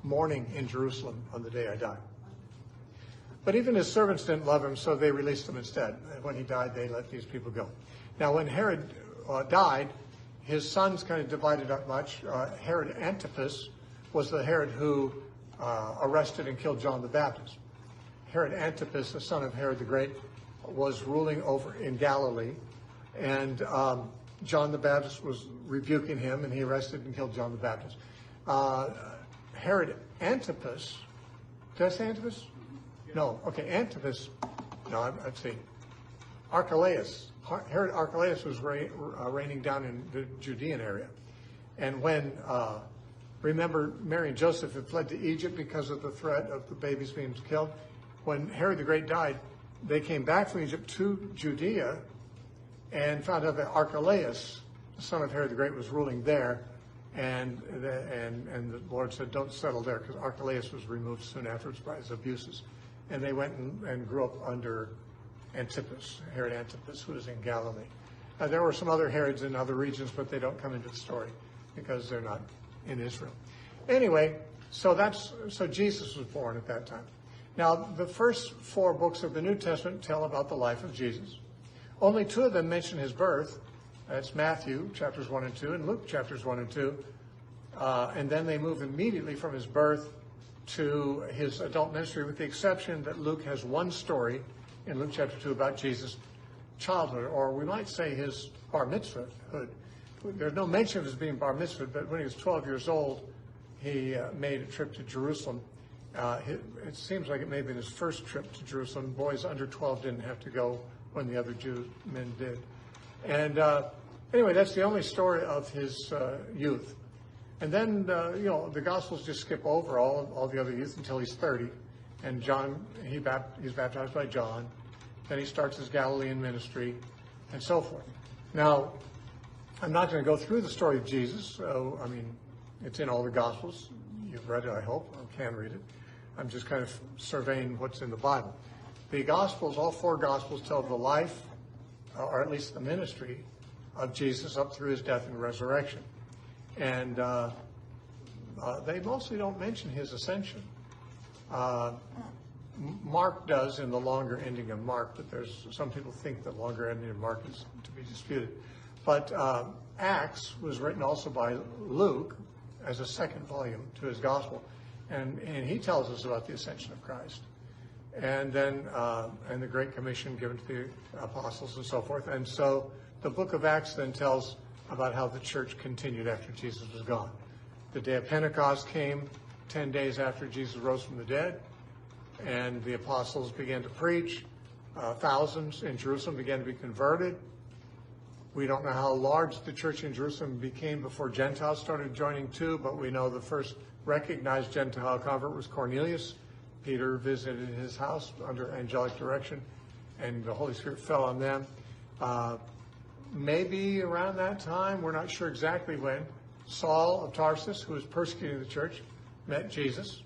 mourning in Jerusalem on the day I die. But even his servants didn't love him, so they released him instead. When he died, they let these people go. Now, when Herod died, his sons kind of divided up much. Herod Antipas was the Herod who arrested and killed John the Baptist. Herod Antipas, the son of Herod the Great, was ruling over in Galilee, and John the Baptist was rebuking him, and he arrested and killed John the Baptist. Herod Antipas, did I say Antipas? No, okay, Antipas, no, let's see. Archelaus, Herod Archelaus was reigning down in the Judean area. And when, remember, Mary and Joseph had fled to Egypt because of the threat of the babies being killed. When Herod the Great died, they came back from Egypt to Judea and found out that Archelaus, the son of Herod the Great, was ruling there. And the Lord said, don't settle there, because Archelaus was removed soon afterwards by his abuses. And they went and grew up under Antipas, Herod Antipas, who was in Galilee. There were some other Herods in other regions, but they don't come into the story because they're not in Israel. Anyway, so Jesus was born at that time. Now, the first 4 books of the New Testament tell about the life of Jesus. Only 2 of them mention his birth. That's Matthew, chapters 1 and 2, and Luke, chapters 1 and 2. And then they move immediately from his birth to his adult ministry, with the exception that Luke has one story in Luke chapter 2 about Jesus' childhood, or we might say his bar mitzvahhood. There's no mention of his being bar mitzvah, but when he was 12 years old, he made a trip to Jerusalem. It seems like it may have been his first trip to Jerusalem. Boys under 12 didn't have to go when the other Jew men did. And anyway, that's the only story of his youth. And then, the Gospels just skip over all the other youth until he's 30. And John, he's baptized by John. Then he starts his Galilean ministry and so forth. Now, I'm not going to go through the story of Jesus. So, it's in all the Gospels. You've read it, I hope, or can read it. I'm just kind of surveying what's in the Bible. The Gospels, all 4 Gospels, tell of the life, or at least the ministry, of Jesus up through his death and resurrection. And they mostly don't mention his ascension. Mark does in the longer ending of Mark, but there's some people think the longer ending of Mark is to be disputed. But Acts was written also by Luke as a second volume to his gospel, and he tells us about the ascension of Christ, and then and the Great Commission given to the apostles and so forth. And so the book of Acts then tells about how the church continued after Jesus was gone. The day of Pentecost came 10 days after Jesus rose from the dead, and the apostles began to preach. Thousands in Jerusalem began to be converted. We don't know how large the church in Jerusalem became before Gentiles started joining too, but we know the first recognized Gentile convert was Cornelius. Peter visited his house under angelic direction, and the Holy Spirit fell on them. Maybe around that time, we're not sure exactly when, Saul of Tarsus, who was persecuting the church, met Jesus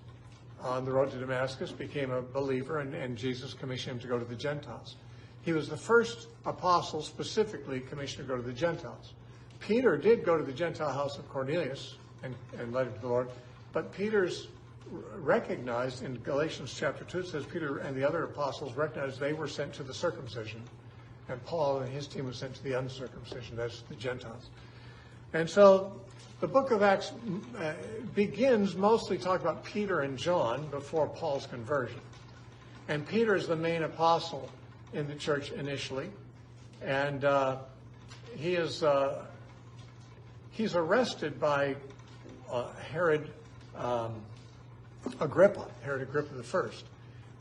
on the road to Damascus, became a believer, and Jesus commissioned him to go to the Gentiles. He was the first apostle specifically commissioned to go to the Gentiles. Peter did go to the Gentile house of Cornelius and led him to the Lord, but Peter's recognized in Galatians chapter 2, it says Peter and the other apostles recognized they were sent to the circumcision, and Paul and his team was sent to the uncircumcision, that's the Gentiles. And so the book of Acts begins mostly talking about Peter and John before Paul's conversion. And Peter is the main apostle in the church initially, and he's arrested by Herod Agrippa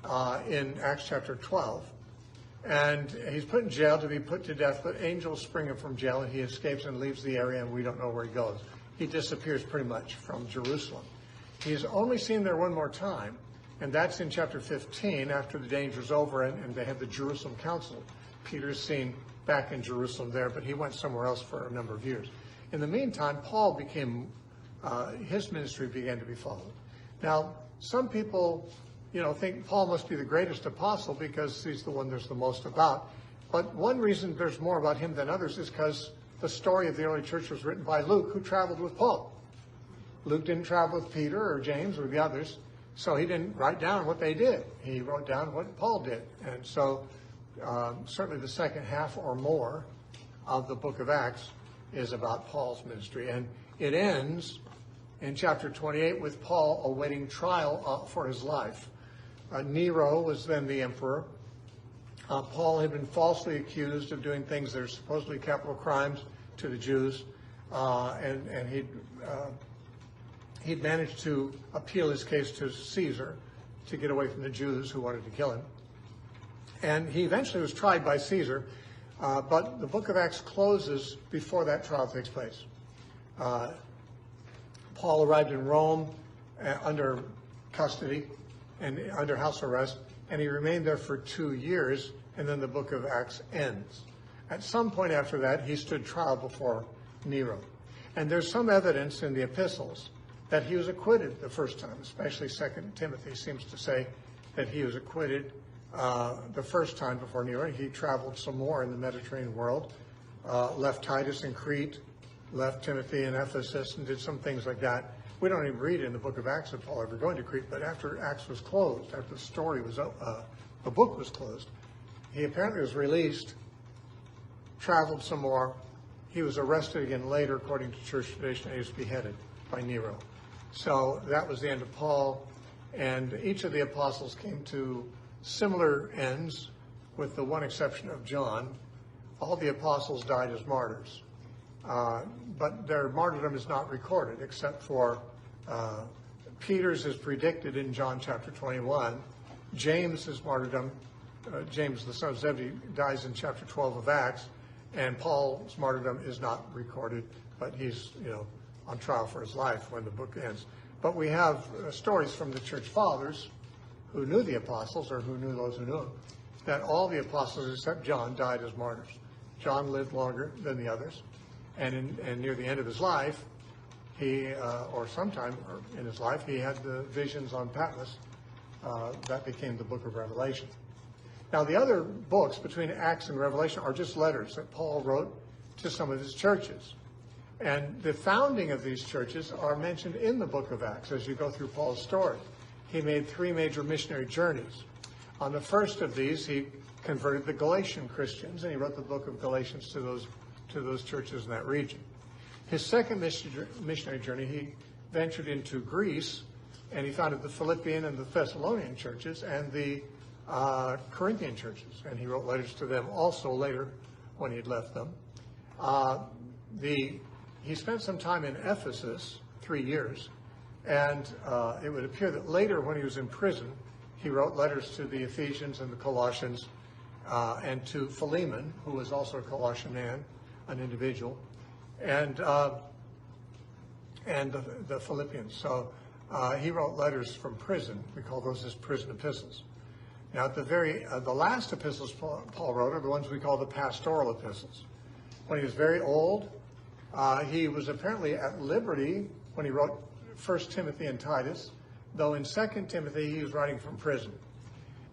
I, in Acts chapter 12. And he's put in jail to be put to death, but angels spring him from jail, and he escapes and leaves the area, and we don't know where he goes. He disappears pretty much from Jerusalem. He's only seen there one more time, And that's in chapter 15, after the danger's over, and they have the Jerusalem Council. Peter's seen back in Jerusalem there, but he went somewhere else for a number of years. In the meantime, Paul became, his ministry began to be followed. Now, some people, think Paul must be the greatest apostle because he's the one there's the most about. But one reason there's more about him than others is because the story of the early church was written by Luke, who traveled with Paul. Luke didn't travel with Peter or James or the others, so he didn't write down what they did. He wrote down what Paul did. And so certainly the second half or more of the book of Acts is about Paul's ministry. And it ends in chapter 28 with Paul awaiting trial for his life. Nero was then the emperor. Paul had been falsely accused of doing things that are supposedly capital crimes to the Jews, and he'd managed to appeal his case to Caesar to get away from the Jews who wanted to kill him. And he eventually was tried by Caesar, but the book of Acts closes before that trial takes place. Paul arrived in Rome under custody and under house arrest, and he remained there for 2 years, and then the book of Acts ends. At some point after that, he stood trial before Nero. And there's some evidence in the epistles that he was acquitted the first time, especially 2 Timothy seems to say that he was acquitted the first time before Nero. He traveled some more in the Mediterranean world, left Titus in Crete, left Timothy in Ephesus, and did some things like that. We don't even read in the book of Acts of Paul ever going to Crete, but after Acts was closed, after the story was, the book was closed, he apparently was released, traveled some more. He was arrested again later, according to church tradition, and he was beheaded by Nero. So that was the end of Paul, and each of the apostles came to similar ends, with the one exception of John. All the apostles died as martyrs. But their martyrdom is not recorded, except for Peter's is predicted in John chapter 21. James's martyrdom, James the son of Zebedee, dies in chapter 12 of Acts, and Paul's martyrdom is not recorded, but he's on trial for his life when the book ends. But we have stories from the church fathers who knew the apostles, or who knew those who knew them, that all the apostles except John died as martyrs. John lived longer than the others. And near the end of his life, he, or sometime in his life, he had the visions on Patmos. That became the book of Revelation. Now, the other books between Acts and Revelation are just letters that Paul wrote to some of his churches. And the founding of these churches are mentioned in the book of Acts as you go through Paul's story. He made 3 major missionary journeys. On the first of these, he converted the Galatian Christians, and he wrote the book of Galatians to those churches in that region. His second missionary journey, he ventured into Greece, and he founded the Philippian and the Thessalonian churches and the Corinthian churches, and he wrote letters to them also later when he'd left them. He spent some time in Ephesus, 3 years, and it would appear that later when he was in prison, he wrote letters to the Ephesians and the Colossians and to Philemon, who was also a Colossian man, an individual, and the Philippians. So he wrote letters from prison. We call those his prison epistles. Now, at the last epistles Paul wrote are the ones we call the pastoral epistles. When he was very old, he was apparently at liberty when he wrote 1 Timothy and Titus, though in 2 Timothy he was writing from prison.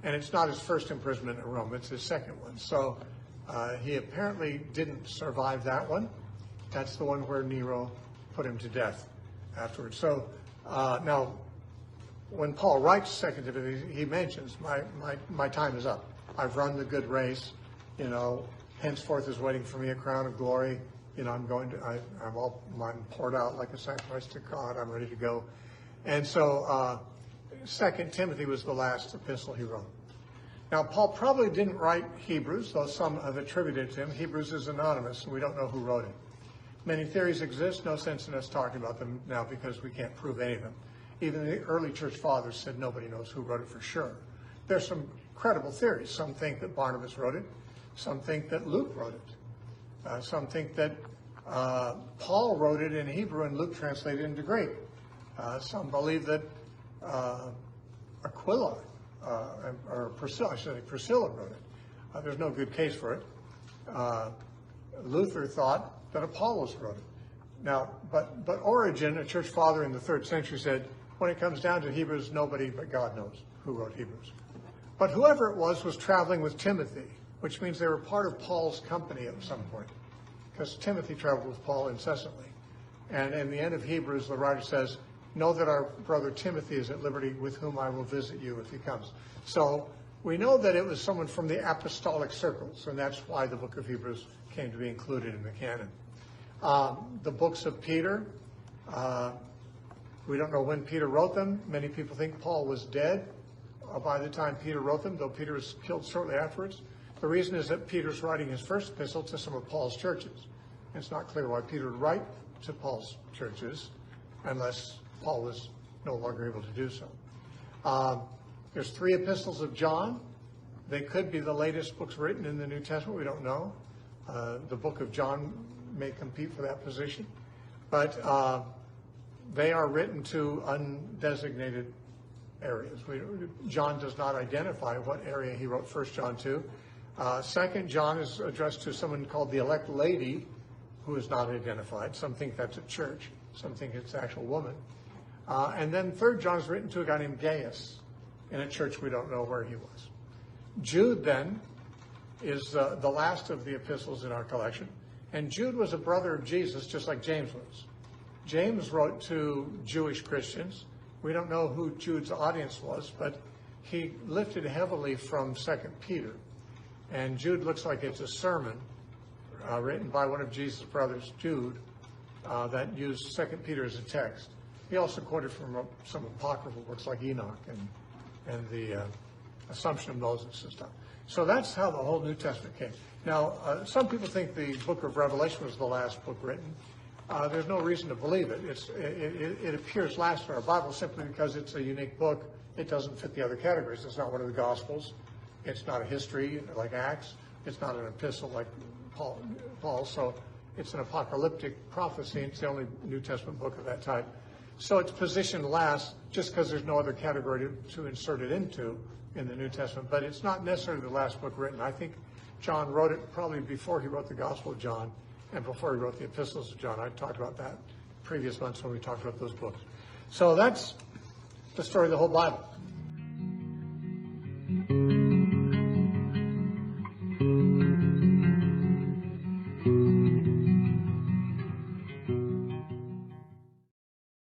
And it's not his first imprisonment in Rome, it's his second one. So he apparently didn't survive that one. That's the one where Nero put him to death afterwards. So now, when Paul writes 2 Timothy, he mentions, my time is up. I've run the good race. Henceforth is waiting for me a crown of glory. I'm poured out like a sacrifice to God. I'm ready to go. And so 2 Timothy was the last epistle he wrote. Now, Paul probably didn't write Hebrews, though some have attributed it to him. Hebrews is anonymous, and we don't know who wrote it. Many theories exist. No sense in us talking about them now because we can't prove any of them. Even the early church fathers said nobody knows who wrote it for sure. There's some credible theories. Some think that Barnabas wrote it. Some think that Luke wrote it. Some think that Paul wrote it in Hebrew and Luke translated it into Greek. Some believe that Aquila, or Priscilla, I should say Priscilla wrote it. There's no good case for it. Luther thought that Apollos wrote it. Now, but Origen, a church father in the 3rd century, said, when it comes down to Hebrews, nobody but God knows who wrote Hebrews. But whoever it was traveling with Timothy, which means they were part of Paul's company at some point, because Timothy traveled with Paul incessantly. And in the end of Hebrews, the writer says, know that our brother Timothy is at liberty, with whom I will visit you if he comes. So we know that it was someone from the apostolic circles, and that's why the book of Hebrews came to be included in the canon. The books of Peter, we don't know when Peter wrote them. Many people think Paul was dead by the time Peter wrote them, though Peter was killed shortly afterwards. The reason is that Peter's writing his first epistle to some of Paul's churches. It's not clear why Peter would write to Paul's churches unless Paul was no longer able to do so. There's 3 epistles of John. They could be the latest books written in the New Testament. We don't know. The book of John may compete for that position. But they are written to undesignated areas. John does not identify what area he wrote 1 John to. 2 John is addressed to someone called the elect lady, who is not identified. Some think that's a church. Some think it's an actual woman. And then 3 John is written to a guy named Gaius in a church we don't know where he was. Jude, then, is the last of the epistles in our collection. And Jude was a brother of Jesus, just like James was. James wrote to Jewish Christians. We don't know who Jude's audience was, but he lifted heavily from 2 Peter. And Jude looks like it's a sermon written by one of Jesus' brothers, Jude, that used 2 Peter as a text. He also quoted from some apocryphal books like Enoch and the Assumption of Moses and stuff. So that's how the whole New Testament came. Now, some people think the book of Revelation was the last book written. There's no reason to believe it. It appears last in our Bible simply because it's a unique book. It doesn't fit the other categories. It's not one of the Gospels. It's not a history like Acts. It's not an epistle like Paul. So it's an apocalyptic prophecy. It's the only New Testament book of that type. So it's positioned last just because there's no other category to insert it into in the New Testament. But it's not necessarily the last book written. I think John wrote it probably before he wrote the Gospel of John and before he wrote the epistles of John. I talked about that previous months when we talked about those books. So that's the story of the whole Bible.